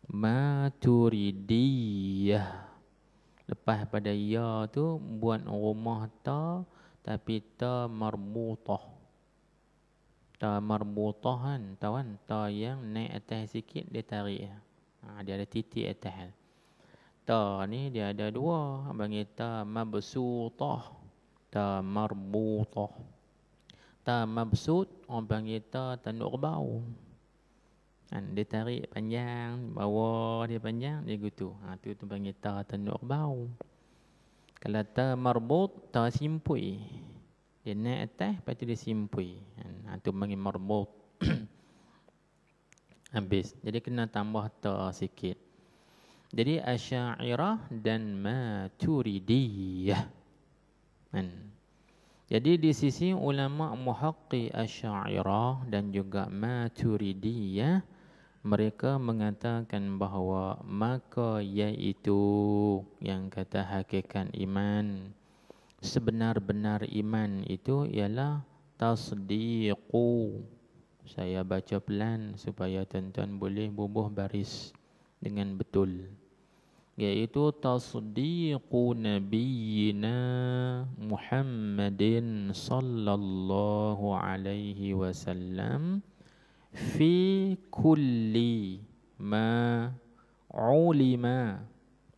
Maturidiyah. Lepas pada ya tu buat rumah ta, tapi ta marbutah. Ta marbutah kan, tahu kan? Ta yang naik atas sikit dia tarik. Dia ada titik atas. Ta ni dia ada dua, panggil ta mabsutah, ta marbutah. Ta mabsut orang panggil ta tanduk kerbau. Dia tarik panjang, bawah dia panjang, dia gitu. Tu panggil ta tanduk kerbau. Kalau ta marbut, ta simpui. Dia naik atas, lepas tu dia simpui. Tu panggil marbut. Habis. Jadi kena tambah ta sikit. Jadi Asy'ariyah dan Maturidiyah. Jadi di sisi ulama muhaqqi Asy'ariyah dan juga Maturidiyah, mereka mengatakan bahawa maka iaitu yang kata hakikat iman, sebenar-benar iman itu ialah tasdiqu. Saya baca pelan supaya tuan-tuan boleh bubuh baris dengan betul. Iaitu tasdiqu nabiyyina Muhammadin sallallahu alaihi wasallam fi kulli ma ulima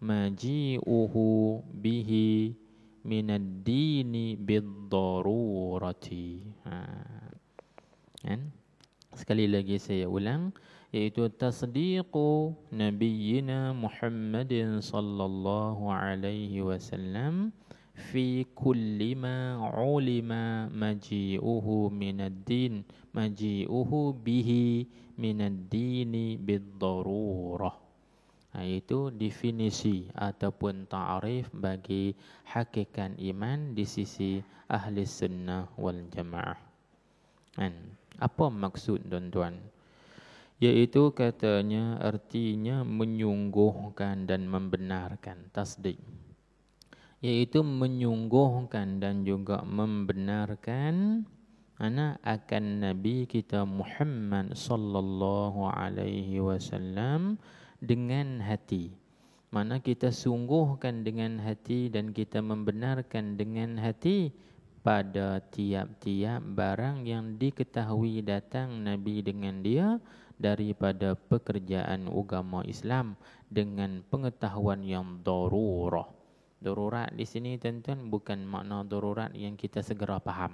maji'uhu bihi minad dini bid-darurati. Sekali lagi saya ulang, iaitu tasdiqu nabiyyina Muhammadin sallallahu alaihi wasallam fi kulli ma ulima maji'uhu minad din, maji'uhu bihi minad dini bid-darurah. Itu definisi ataupun ta'rif bagi hakikat iman di sisi ahli sunnah wal jamaah. Apa maksud tuan-tuan? Iaitu katanya artinya menyungguhkan dan membenarkan, tasdik. Iaitu menyungguhkan dan juga membenarkan akan Nabi kita Muhammad sallallahu alaihi wasallam dengan hati. Mana kita sungguhkan dengan hati dan kita membenarkan dengan hati pada tiap-tiap barang yang diketahui datang Nabi dengan dia daripada pekerjaan agama Islam dengan pengetahuan yang darurah. Darurat di sini tuan-tuan bukan makna darurat yang kita segera faham.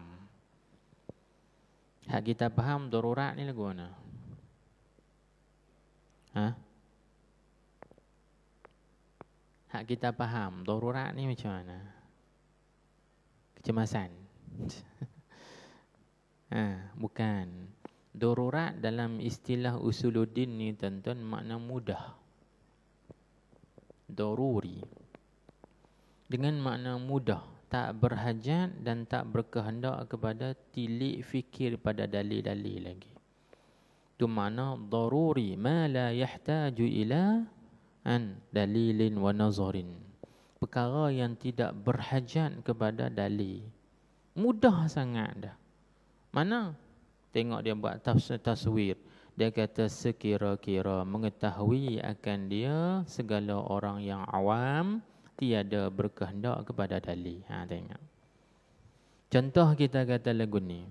Hak kita faham darurat ni lagu mana? Hak kita faham darurat ni macam mana? Kecemasan. Bukan. Darurat dalam istilah usuluddin ni tuan-tuan makna mudah. Daruri. Dengan makna mudah. tak berhajat dan tak berkehendak kepada tilik fikir pada dalil-dalil lagi. Itu makna daruri ma la yahtaju ila an dalilin wa nazarin. Perkara yang tidak berhajat kepada dalil. Mudah sangat dah. Mana? Tengok dia buat taswir. Dia kata sekira-kira mengetahui akan dia segala orang yang awam tiada berkehendak kepada dalil. Tengok. Contoh kita kata lagu ni.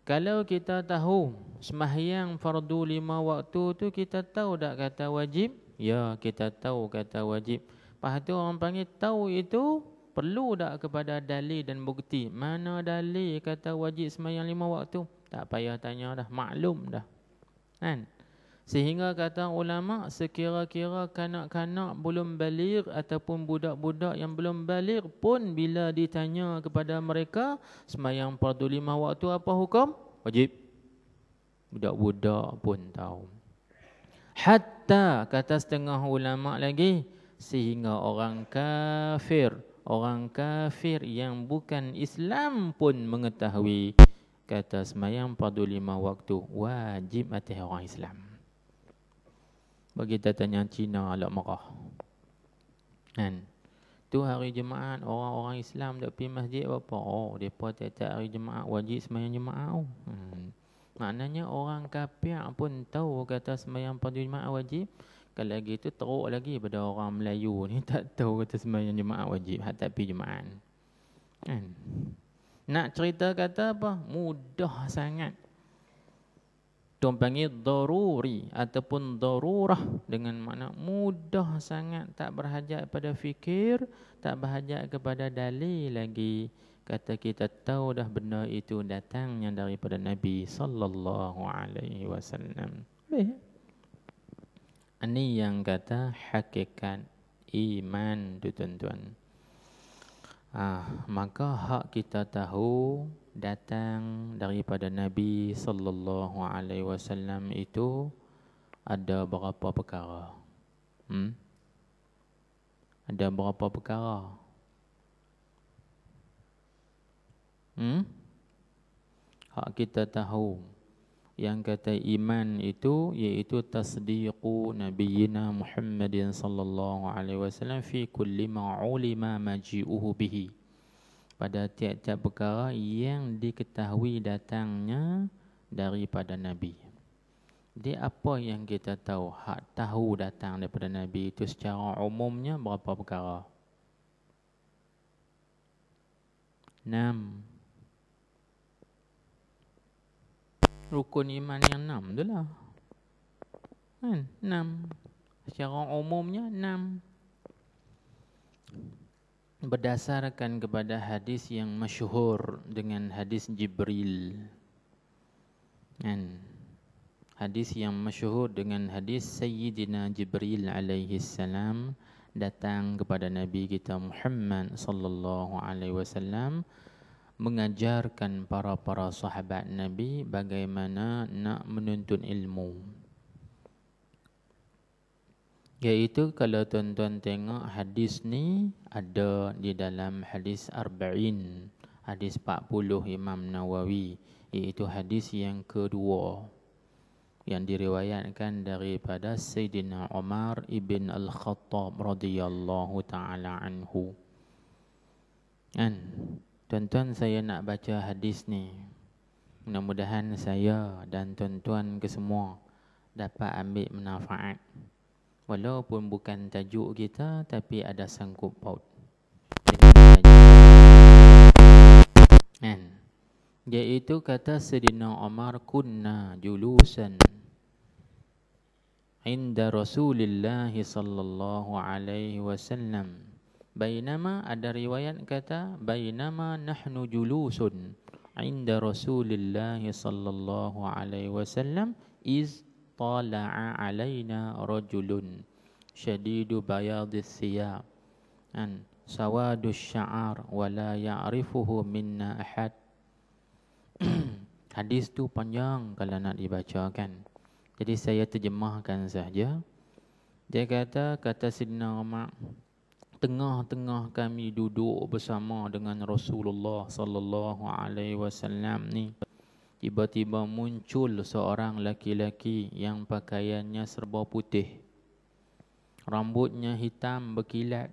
Kalau kita tahu sembahyang fardu 5 waktu tu kita tahu tak kata wajib? Ya, kita tahu kata wajib. Lepas tu orang panggil tahu itu perlu tak kepada dalil dan bukti? Mana dalil kata wajib sembahyang 5 waktu? Tak payah tanya dah, maklum dah. Kan? Sehingga kata ulama, sekira-kira kanak-kanak belum baligh ataupun budak-budak yang belum baligh pun bila ditanya kepada mereka sembahyang fardu 5 waktu apa hukum? Wajib. Budak-budak pun tahu. Hatta kata setengah ulama lagi, sehingga orang kafir yang bukan Islam pun mengetahui kata sembahyang fardu 5 waktu wajib atas orang Islam. Bagi kita tanya Cina alak marah. Kan? Tu hari Jumaat orang-orang Islam dak pergi masjid apa? Oh, depa tiap-tiap hari Jumaat wajib sembahyang Jumaat. Maknanya orang kafir pun tahu kata sembahyang fardu Jumaat wajib. Kalau gitu teruk lagi pada orang Melayu ni tak tahu kata sembahyang Jumaat wajib, hak tak pergi Jumaat. Kan? Nak cerita kata apa? Mudah sangat. Tuan panggil daruri ataupun darurah dengan makna mudah sangat, tak berhajat pada fikir, tak berhajat kepada dalil lagi. Kata kita tahu dah benda itu datangnya daripada Nabi sallallahu alaihi wasallam. Ini yang kata hakikat iman tu tuan-tuan. Maka hak kita tahu datang daripada Nabi sallallahu alaihi wasallam itu ada berapa perkara? Ada berapa perkara? Hak kita tahu yang kata iman itu iaitu tasdiqu nabiyina Muhammadin sallallahu alaihi wasallam fi kulli ma ulima maji'uhu bihi, pada tiap-tiap perkara yang diketahui datangnya daripada Nabi. Jadi apa yang kita tahu, hak tahu datang daripada Nabi itu secara umumnya berapa perkara? 6. Rukun iman yang 6 tu lah. Kan? 6. Secara umumnya 6. Berdasarkan kepada hadis yang masyhur dengan hadis Jibril. Kan? Hadis yang masyhur dengan hadis Sayyidina Jibril alaihi salam datang kepada Nabi kita Muhammad sallallahu alaihi wasallam mengajarkan para sahabat Nabi bagaimana nak menuntut ilmu. Iaitu kalau tuan-tuan tengok hadis ni ada di dalam hadis Arba'in, hadis 40 Imam Nawawi, iaitu hadis yang kedua yang diriwayatkan daripada Sayyidina Umar ibn Al-Khattab radhiyallahu ta'ala anhu. Kan? Tuan-tuan, saya nak baca hadis ni. Mudah-mudahan saya dan tuan-tuan kesemua dapat ambil manfaat. Walaupun bukan tajuk kita, tapi ada sangkut paut dengan tajuk. Kan? Iaitu kata Sayyidina Umar, kunna julusan inda Rasulillah sallallahu alaihi wasallam. Bainama, ada riwayat kata bainama nahnu julusun inda Rasulillah sallallahu alaihi wasallam iz tala'a alaina rajulun syadidu bayadis thiyab an sawadus sya'ar wa la ya'rifuhu minna ahad. Hadis tu panjang kalau nak dibacakan, jadi saya terjemahkan saja. Dia kata Sayyidina Umar, tengah-tengah kami duduk bersama dengan Rasulullah sallallahu alaihi wasallam ni, tiba-tiba muncul seorang laki-laki yang pakaiannya serba putih, rambutnya hitam berkilat,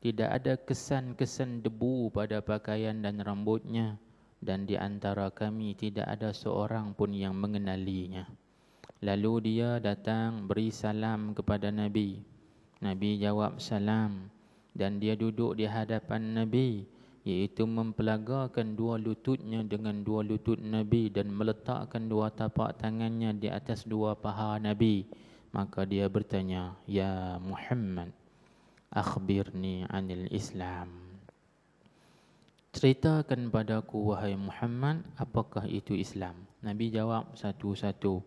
tidak ada kesan-kesan debu pada pakaian dan rambutnya, dan di antara kami tidak ada seorang pun yang mengenalinya. Lalu dia datang beri salam kepada Nabi. Nabi jawab salam dan dia duduk di hadapan Nabi, iaitu mempelagakan dua lututnya dengan dua lutut Nabi dan meletakkan dua tapak tangannya di atas dua paha Nabi. Maka dia bertanya, "Ya Muhammad, akhbirni anil Islam." Ceritakan padaku wahai Muhammad, apakah itu Islam? Nabi jawab satu-satu.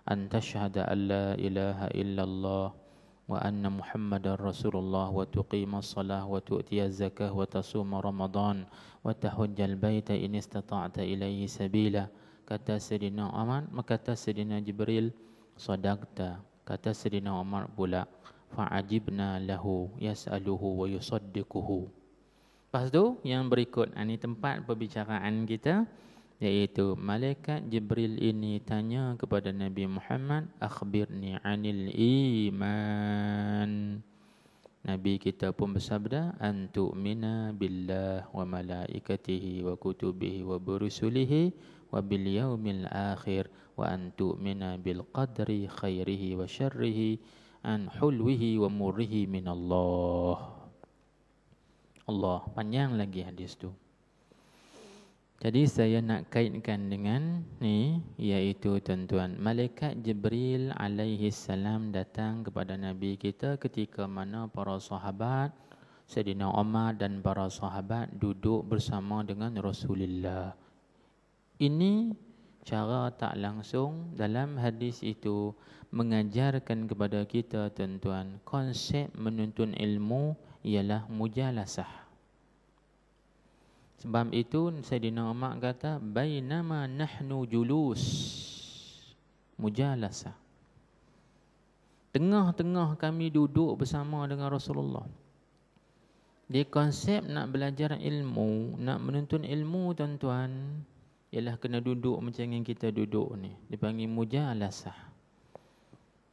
An tashhada an la ilaha illallah wa anna Muhammadar Rasulullah wa tuqimas salah wa tu'tiyaz zakah wa tasuma Ramadan wa tahujjal baita in istata'ta ilaihi sabila. Kata Sayyidina Umar, kata Sayyidina Jibril, sadaqta. Kata Sayyidina Umar pula, fa'ajibna lahu yas'aluhu wa yusaddiquhu. Lepas tu yang berikut, ini tempat perbicaraan kita, iaitu malaikat Jibril ini tanya kepada Nabi Muhammad, akhbirni anil iman. Nabi kita pun bersabda, an tu'mina billah wa malaikatihi wa kutubihi wa berusulihi wa bil yaumil akhir wa an tu'mina bil qadri khairihi wa syarrihi an hulwihi wa murrihi minallah. Allah, panjang lagi hadis tu. Jadi saya nak kaitkan dengan ni, iaitu tuan-tuan, malaikat Jibril alaihi salam datang kepada Nabi kita ketika mana para sahabat Sayyidina Umar dan para sahabat duduk bersama dengan Rasulullah. Ini cara tak langsung dalam hadis itu mengajarkan kepada kita tuan-tuan, konsep menuntut ilmu ialah mujalasah. Sebab itu Sayyidina Umar kata, bainama nahnu julus, mujalasah. Tengah-tengah kami duduk bersama dengan Rasulullah. Dia konsep nak belajar ilmu, nak menuntut ilmu tuan-tuan, ialah kena duduk macam yang kita duduk ni. Dipanggil mujalasah.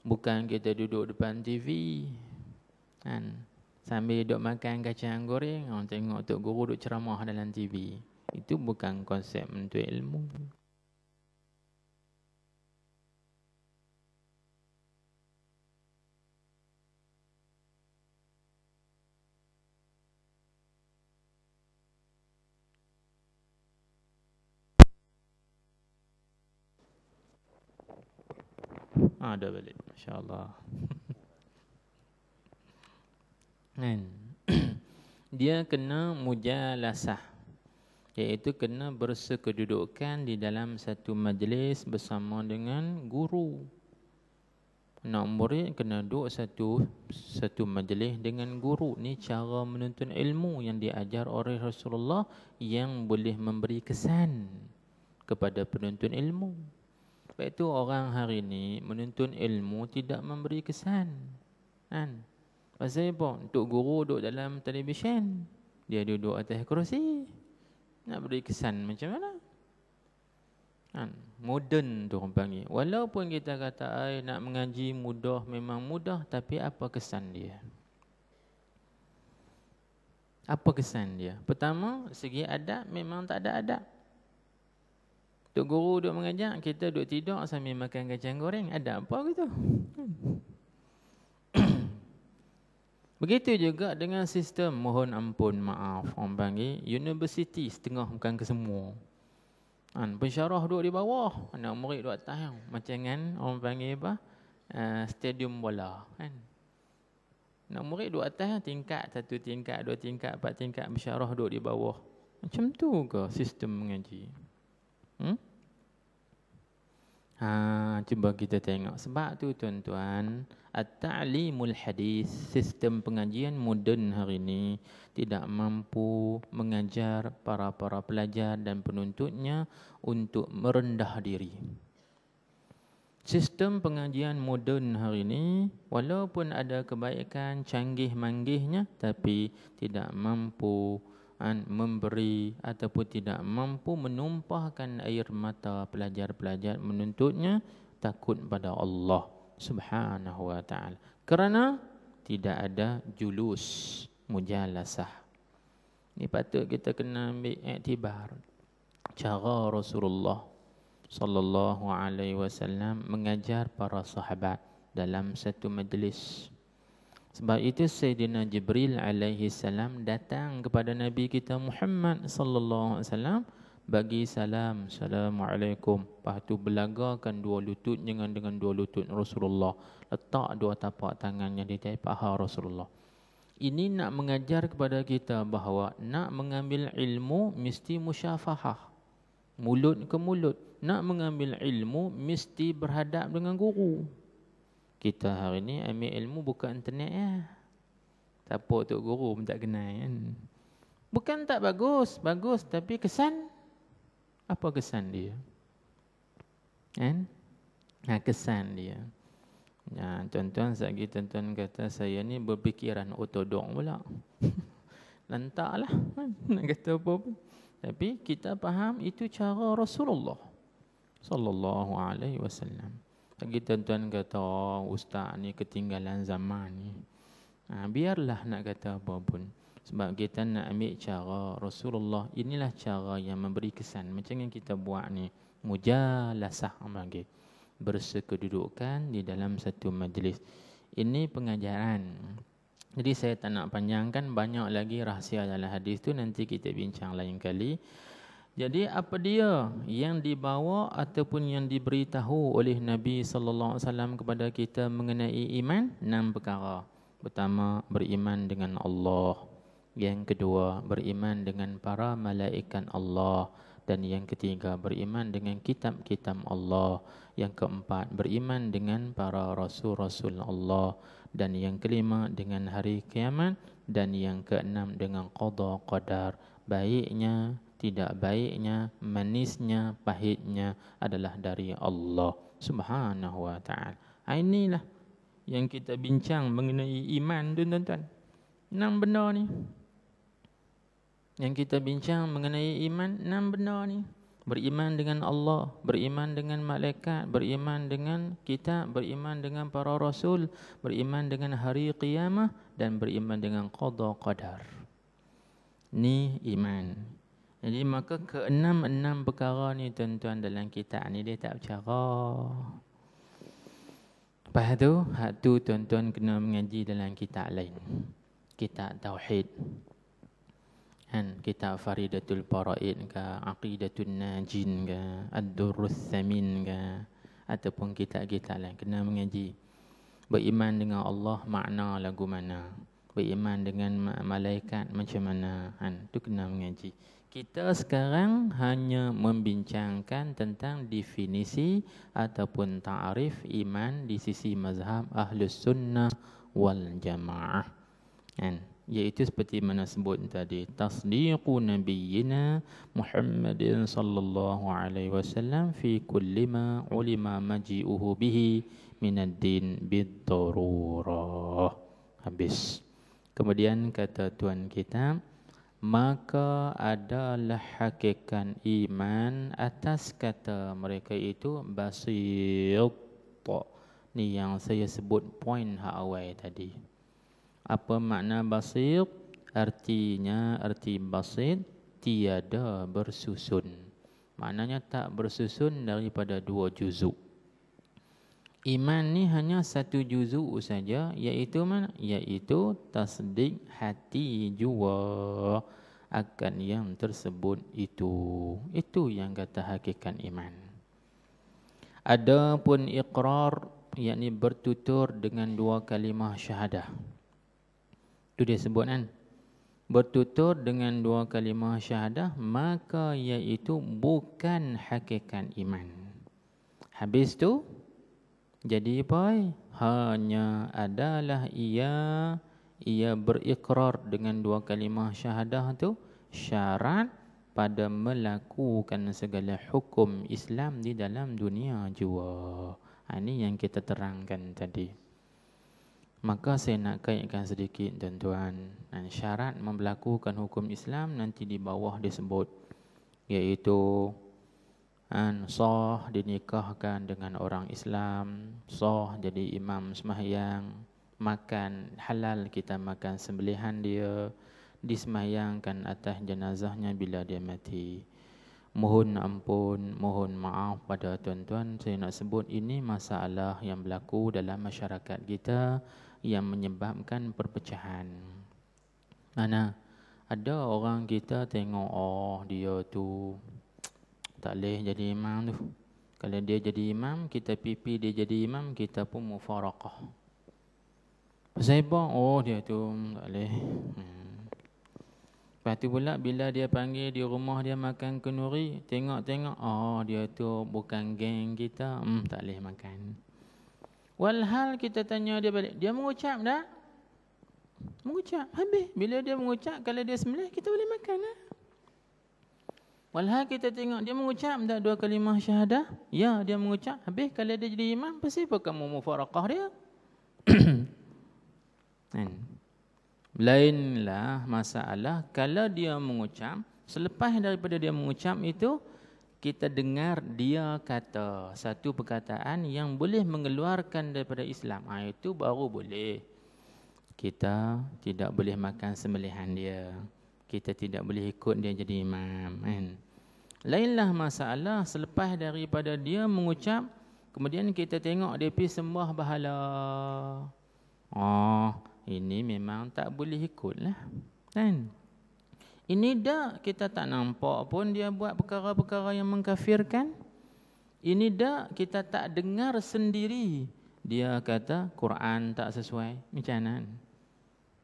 Bukan kita duduk depan TV kan, sambil duduk makan kacang goreng, orang tengok Tok Guru duduk ceramah dalam TV. Itu bukan konsep menuntut ilmu. Dah balik, masya-Allah. Kan? Dia kena mujalasah, iaitu kena bersekedudukan di dalam satu majlis bersama dengan guru. Nak murid kena duduk satu majlis dengan guru. Ni cara menuntut ilmu yang diajar oleh Rasulullah, yang boleh memberi kesan kepada penuntut ilmu. Sebab itu orang hari ini menuntut ilmu tidak memberi kesan, kan? Pasal apa? Tok Guru duduk dalam televisyen, dia duduk atas kerusi. Nak beri kesan macam mana? Kan? Moden tu orang panggil. Walaupun kita kata nak mengaji mudah, memang mudah, tapi apa kesan dia? Apa kesan dia? Pertama, segi adab memang tak ada adab. Tok Guru duduk mengajar, kita duduk tidur sambil makan kacang goreng, ada apa gitu? Begitu juga dengan sistem mohon ampun maaf, orang panggil universiti setengah bukan kesemua. Pensyarah duduk di bawah, anak murid duduk atas, macam kan orang panggil apa? Stadium bola kan. Anak murid duduk atas tingkat, 1 tingkat, 2 tingkat, 4 tingkat, pensyarah duduk di bawah. Macam tu ke sistem mengaji? Cuba kita tengok. Sebab tu tuan-tuan, at-ta'limul hadis, sistem pengajian moden hari ini tidak mampu mengajar para pelajar dan penuntutnya untuk merendah diri. Sistem pengajian moden hari ini walaupun ada kebaikan canggih manggihnya tapi tidak mampu memberi ataupun tidak mampu menumpahkan air mata pelajar-pelajar menuntutnya takut pada Allah Subhanahu wa taala. Kerana tidak ada julus mujalasah. Ini patut kita kena ambil iktibar cara Rasulullah sallallahu alaihi wasallam mengajar para sahabat dalam satu majlis. Sebab itu Sayyidina Jibril alaihi salam datang kepada Nabi kita Muhammad sallallahu alaihi wasallam bagi salam, Assalamualaikum. Lepas tu belagakan dua lutut dengan dua lutut Rasulullah. Letak dua tapak tangannya di atas paha Rasulullah. Ini nak mengajar kepada kita bahawa nak mengambil ilmu mesti musyafahah. Mulut ke mulut. Nak mengambil ilmu mesti berhadap dengan guru. Kita hari ni ambil ilmu bukan internet ya. Siapa tu guru pun tak kenal kan. Bukan tak bagus, bagus tapi kesan. Apa kesan dia? Kan? Kesan dia. Ya, tuan-tuan sekali tuan-tuan kata saya ni berfikiran ortodok pula. Lantaklah nak kata apa pun. Tapi kita faham itu cara Rasulullah sallallahu alaihi wasallam. Lagi tuan-tuan kata ustaz ni ketinggalan zaman ni. Biarlah nak kata apa pun. Sebab kita nak ambil cara Rasulullah. Inilah cara yang memberi kesan. Macam yang kita buat ni. Mujalasah bagi. Bersekedudukan di dalam satu majlis. Ini pengajaran. Jadi saya tak nak panjangkan, banyak lagi rahsia dalam hadis tu, nanti kita bincang lain kali. Jadi apa dia yang dibawa ataupun yang diberitahu oleh Nabi sallallahu alaihi wasallam kepada kita mengenai iman? 6 perkara. Pertama, beriman dengan Allah. Yang kedua, beriman dengan para malaikat Allah. Dan yang ketiga, beriman dengan kitab-kitab Allah. Yang keempat, beriman dengan para rasul-rasul Allah. Dan yang kelima, dengan hari kiamat. Dan yang keenam, dengan qada qadar. Baiknya, tidak baiknya, manisnya, pahitnya adalah dari Allah Subhanahu wa ta'ala. Inilah yang kita bincang mengenai iman tu tuan-tuan. 6 benda ni. Yang kita bincang mengenai iman, 6 benda ni. Beriman dengan Allah, beriman dengan malaikat, beriman dengan kitab, beriman dengan para rasul, beriman dengan hari qiyamah dan beriman dengan qada qadar. Ni iman. Jadi maka ke-6 perkara ni tuan-tuan dalam kitab ni dia tak bercara. Lepas tu, hak tu tuan-tuan kena mengaji dalam kitab lain. Kitab Tauhid. Kitab Faridatul Faraid ke, Aqidatul Najin ke, Ad-Durrus Thamin ke, ataupun kitab-kitab lain kena mengaji. Beriman dengan Allah makna lagu mana, beriman dengan malaikat macam mana, tu kena mengaji. Kita sekarang hanya membincangkan tentang definisi ataupun ta'arif iman di sisi mazhab Ahlus Sunnah wal Jamaah. Iaitu seperti mana sebut tadi, tasdiqu nabiyyina Muhammadin sallallahu alaihi wasallam fi kulli ma ulima maji'uhu bihi minad din bid-darurah. Habis. Kemudian kata tuan kita, maka adalah hakikat iman atas kata mereka itu basit. Ni yang saya sebut poin hak awal tadi. Apa makna basit? Arti basit tiada bersusun. Maknanya tak bersusun daripada 2 juzuk. Iman ni hanya 1 juzuk saja, iaitu mana? Iaitu tasdik hati jua akan yang tersebut itu. Itu yang kata hakikat iman. Adapun iqrar, yakni bertutur dengan 2 kalimah syahadah. Itu dia sebut kan. Bertutur dengan 2 kalimah syahadah, maka iaitu bukan hakikat iman. Habis tu jadi apa? Hanya adalah ia berikrar dengan 2 kalimah syahadah tu syarat pada melakukan segala hukum Islam di dalam dunia jua. Ini yang kita terangkan tadi. Maka saya nak kaitkan sedikit tuan-tuan. Dan syarat memberlakukan hukum Islam nanti di bawah disebut, iaitu sah dinikahkan dengan orang Islam, sah jadi imam sembahyang, makan halal kita makan sembelihan dia, disembahyangkan atas jenazahnya bila dia mati. Mohon ampun, mohon maaf pada tuan-tuan, saya nak sebut ini masalah yang berlaku dalam masyarakat kita yang menyebabkan perpecahan. Mana ada orang kita tengok, dia tu tak boleh jadi imam tu. Kalau dia jadi imam, kita pipi dia jadi imam, kita pun mufaraqah. Pasal apa? Dia tu tak boleh. Lepas tu pula bila dia panggil di rumah dia makan kenduri, tengok-tengok, dia tu bukan geng kita, tak boleh makan. Walhal kita tanya dia balik, dia mengucap tak? Mengucap. Habis bila dia mengucap, kalau dia sembelih kita boleh makan lah. Walhal kita tengok dia mengucap tak 2 kalimah syahadah? Ya, dia mengucap. Habis kalau dia jadi imam, pasti apa kamu mufaraqah dia? Lainlah masalah kalau dia mengucap, selepas daripada dia mengucap itu, kita dengar dia kata satu perkataan yang boleh mengeluarkan daripada Islam. Itu baru boleh. Kita tidak boleh makan sembelihan dia. Kita tidak boleh ikut dia jadi imam. Lainlah masalah selepas daripada dia mengucap, kemudian kita tengok dia pergi sembah bahala. Ini memang tak boleh ikutlah. Kan? Ini dah kita tak nampak pun dia buat perkara-perkara yang mengkafirkan. Ini dah kita tak dengar sendiri dia kata Quran tak sesuai. Macam mana?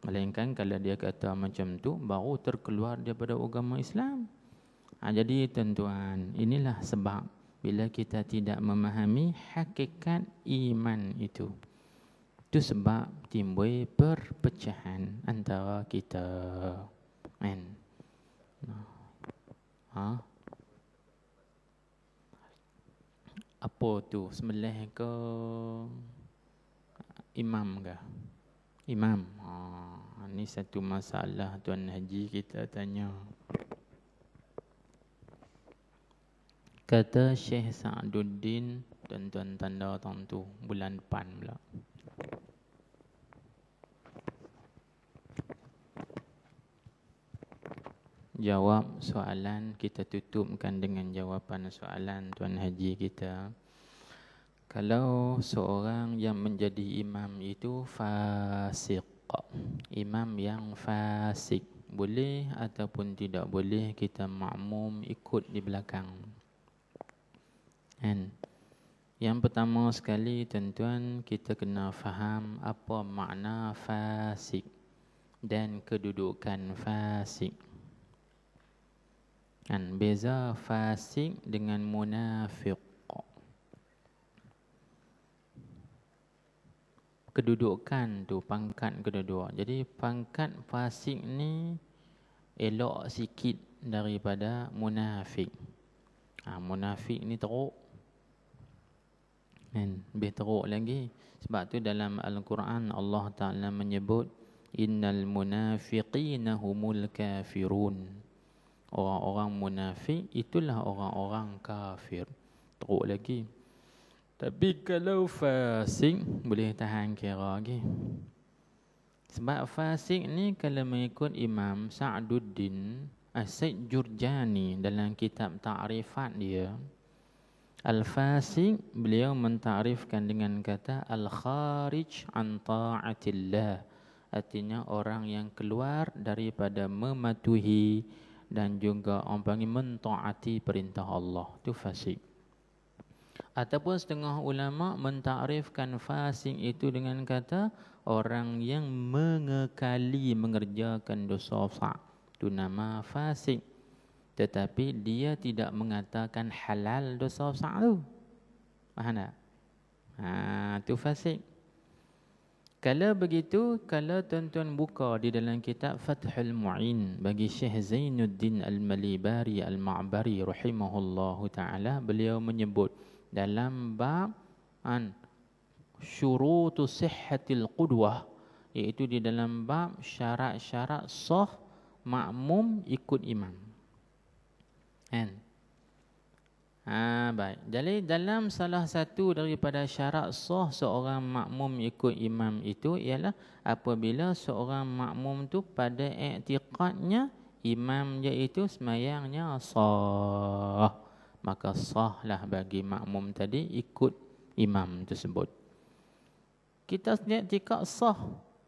Melainkan kalau dia kata macam tu, baru terkeluar daripada agama Islam. Jadi tuan-tuan, inilah sebab bila kita tidak memahami hakikat iman itu. Itu sebab timbul perpecahan antara kita. Apa tu? Sembelih ke imam ke? Imam. Ini satu masalah Tuan Haji kita tanya. Kata Syekh Sa'duddin, tuan-tuan tanda tentu bulan depan pula. Jawab soalan, kita tutupkan dengan jawapan soalan Tuan Haji kita. Kalau seorang yang menjadi imam itu fasik, imam yang fasik, boleh ataupun tidak boleh kita makmum ikut di belakang? Yang pertama sekali tuan-tuan, kita kena faham apa makna fasik dan kedudukan fasik. Beza fasik dengan munafiq. Kedudukan tu, pangkat kedua. Jadi pangkat fasik ni elok sikit daripada munafik. Munafik ni teruk. Lebih teruk lagi. Sebab tu dalam Al-Quran Allah Ta'ala menyebut innal munafiqina humul kafirun. Orang-orang munafik itulah orang-orang kafir. Teruk lagi. Tapi kalau fasik boleh tahan kira lagi. Sebab fasik ni kalau mengikut Imam Sa'duddin As-Said Jurjani dalam kitab ta'rifat dia, al-fasik beliau mentarifkan dengan kata al-kharij an ta'atillah. Artinya orang yang keluar daripada mematuhi dan juga orang panggil mentaati perintah Allah. Itu fasik. Ataupun setengah ulama mentarifkan fasik itu dengan kata orang yang mengekali mengerjakan dosa besar. Itu nama fasik. Tetapi dia tidak mengatakan halal dosa besar tu. Faham tak? Itu fasik. Kalau begitu, kalau tuan-tuan buka di dalam kitab Fathul Mu'in bagi Syekh Zainuddin Al-Malibari Al-Ma'bari rahimahullahu ta'ala, beliau menyebut dalam bab syurutu sihhatil qudwah, iaitu di dalam bab syarat-syarat sah makmum ikut imam. Kan? Baik. Jadi dalam salah satu daripada syarat sah seorang makmum ikut imam itu ialah apabila seorang makmum tu pada i'tiqadnya imam dia itu semayangnya sah, maka sahlah bagi makmum tadi ikut imam tersebut. Kita i'tiqad sah.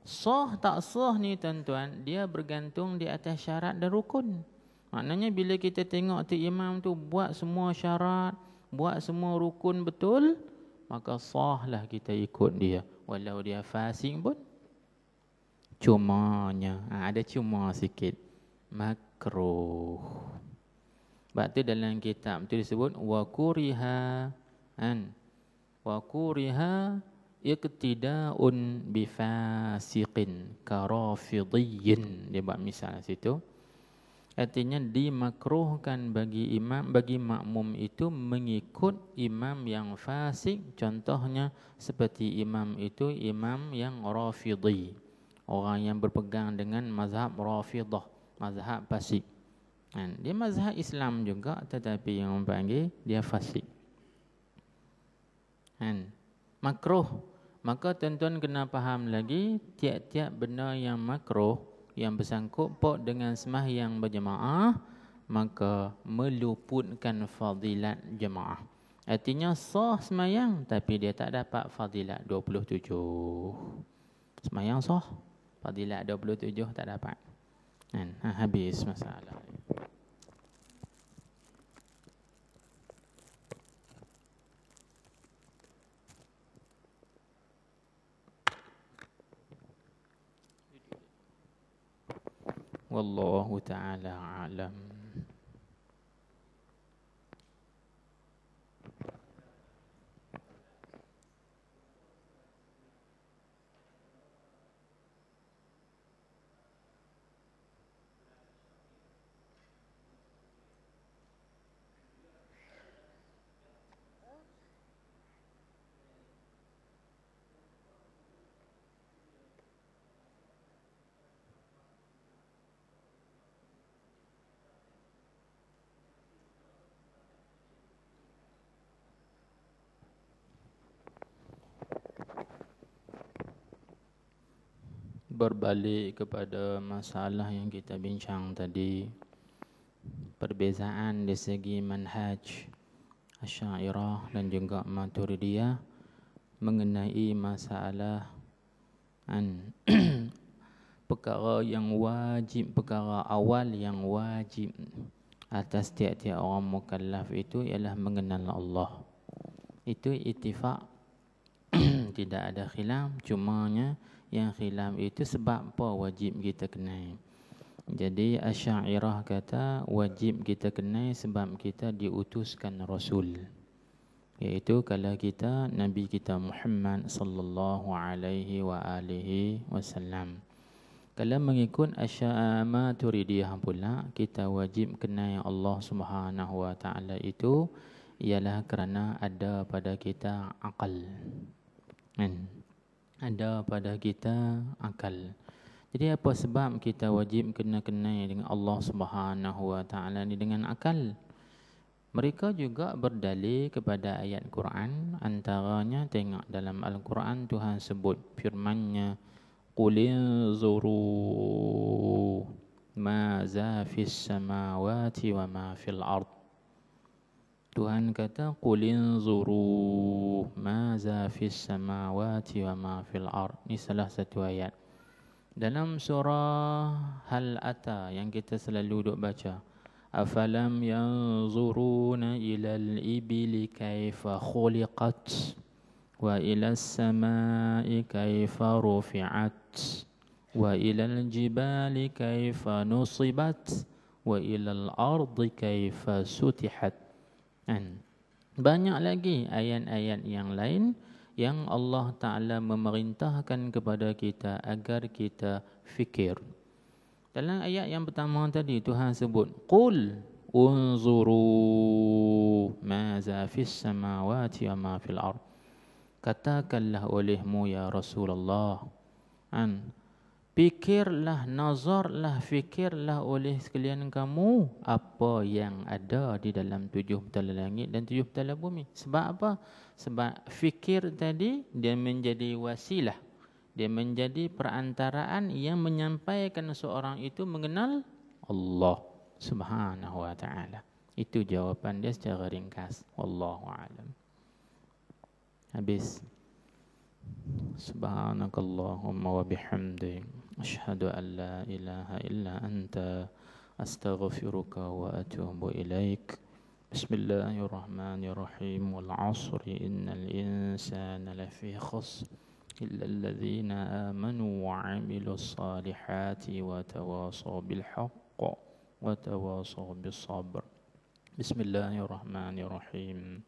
Sah tak sah ni tuan-tuan, dia bergantung di atas syarat dan rukun. Maknanya bila kita tengok tu imam tu buat semua syarat, buat semua rukun betul, maka sahlah kita ikut dia. Walau dia fasik pun. Cumanya, ada cuma sikit, makruh. Sebab tu dalam kitab tu disebut wa kuriha iqtida'un bifasiqin karafidiyyin. Dia buat misal situ. Artinya dimakruhkan bagi imam, bagi makmum itu mengikut imam yang fasik. Contohnya seperti imam itu imam yang rafidhi, orang yang berpegang dengan mazhab rafidah, mazhab fasik. Dia mazhab Islam juga tetapi yang panggil dia fasik. Makruh. Maka tuan-tuan kena faham lagi tiap-tiap benda yang makruh yang bersangkut paut dengan sembahyang berjemaah, maka meluputkan fadilat jemaah. Artinya sah sembahyang tapi dia tak dapat fadilat 27. Sembahyang sah, fadilat 27 tak dapat. Habis masalah. Wallahu ta'ala a'lam. Berbalik kepada masalah yang kita bincang tadi, perbezaan di segi manhaj Asy'ariyah dan juga Maturidiyah mengenai masalah perkara yang wajib, perkara awal yang wajib atas tiap-tiap orang mukallaf itu ialah mengenal Allah. Itu ittifaq, tidak ada khilaf. Cumanya yang khilaf itu sebab apa wajib kita kenal. Jadi Asy'ariyah kata wajib kita kenal sebab kita diutuskan Rasul, iaitu kalau kita Nabi kita Muhammad sallallahu alaihi wa alihi wasallam. Kalau mengikut Maturidiyah pula, kita wajib kenal Allah Subhanahu wa taala itu ialah kerana ada pada kita akal. Ada pada kita akal. Jadi apa sebab kita wajib kena kenal dengan Allah Subhanahu wa taala ni dengan akal? Mereka juga berdalil kepada ayat Quran, antaranya tengok dalam Al-Quran Tuhan sebut firman-Nya qul inzuru ma za fis samawati wa ma fil ard. Tuhan kata qul inzuru ma za fis samawati wa ma fil ard. Ini salah satu ayat dalam surah Hal Ata yang kita selalu duk baca. Afalam yanzuruna ilal ibili kaifa khuliqat wa ilas samai kaifa rufi'at wa ilal jibali kaifa nusibat wa ilal ardi kaifa sutihat. Banyak lagi ayat-ayat yang lain yang Allah Ta'ala memerintahkan kepada kita agar kita fikir. Dalam ayat yang pertama tadi Tuhan sebut qul unzuru ma za fis samawati wa ma fil ard. Katakanlah olehmu ya Rasulullah, fikirlah, nazarlah, fikirlah oleh sekalian kamu apa yang ada di dalam 7 petala langit dan 7 petala bumi. Sebab apa? Sebab fikir tadi dia menjadi wasilah, dia menjadi perantaraan yang menyampaikan seorang itu mengenal Allah Subhanahu wa taala. Itu jawapan dia secara ringkas. Wallahu a'lam. Habis. Subhanakallahumma wa bihamdik asyhadu an la ilaha illa anta astaghfiruka wa atubu ilaik. Bismillahirrahmanirrahim. Wal 'asri innal insana lafi khusr illa alladhina amanu wa 'amilus salihati wa tawasaw bil haqq wa tawasaw bis sabr. Bismillahirrahmanirrahim.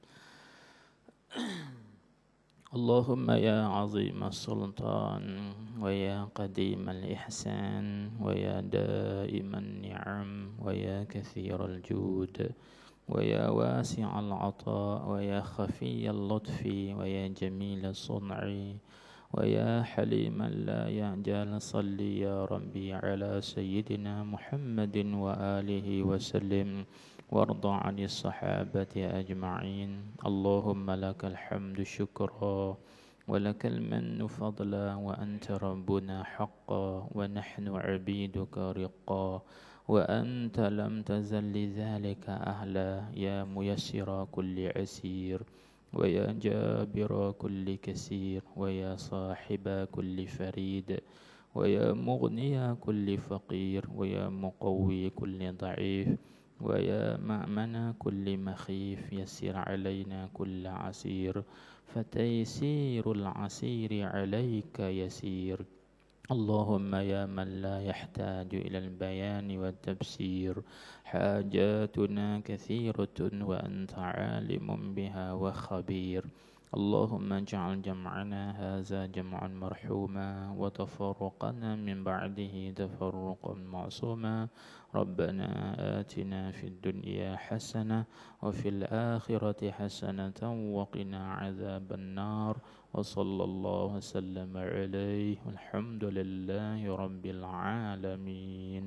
اللهم يا عظيم السلطان ويا قديم الإحسان ويا دائم النعم ويا كثير الجود ويا واسع العطاء ويا خفي اللطف ويا جميل الصنع ويا حليما لا يعجل صل يا ربي على سيدنا محمد وآله وسلم وارض عن الصحابة أجمعين. اللهم لك الحمد شكرا ولك المن فضلا وأنت ربنا حقا ونحن عبيدك رقا وأنت لم تزل لذلك أهلا يا ميسر كل عسير ويا جابر كل كسير ويا صاحب كل فريد ويا مغني كل فقير ويا مقوي كل ضعيف ويا مأمن كل مخيف يسر علينا كل عسير فتيسير العسير عليك يسير. اللهم يا من لا يحتاج إلى البيان والتفسير حاجاتنا كثيرة وأنت عالم بها وخبير. اللهم اجعل جمعنا هذا جمعا مرحوما وتفرقنا من بعده تفرقا معصوما. ربنا آتنا في الدنيا حسنة وفي الآخرة حسنة وقنا عذاب النار وصلى الله وسلم عليه والحمد لله رب العالمين.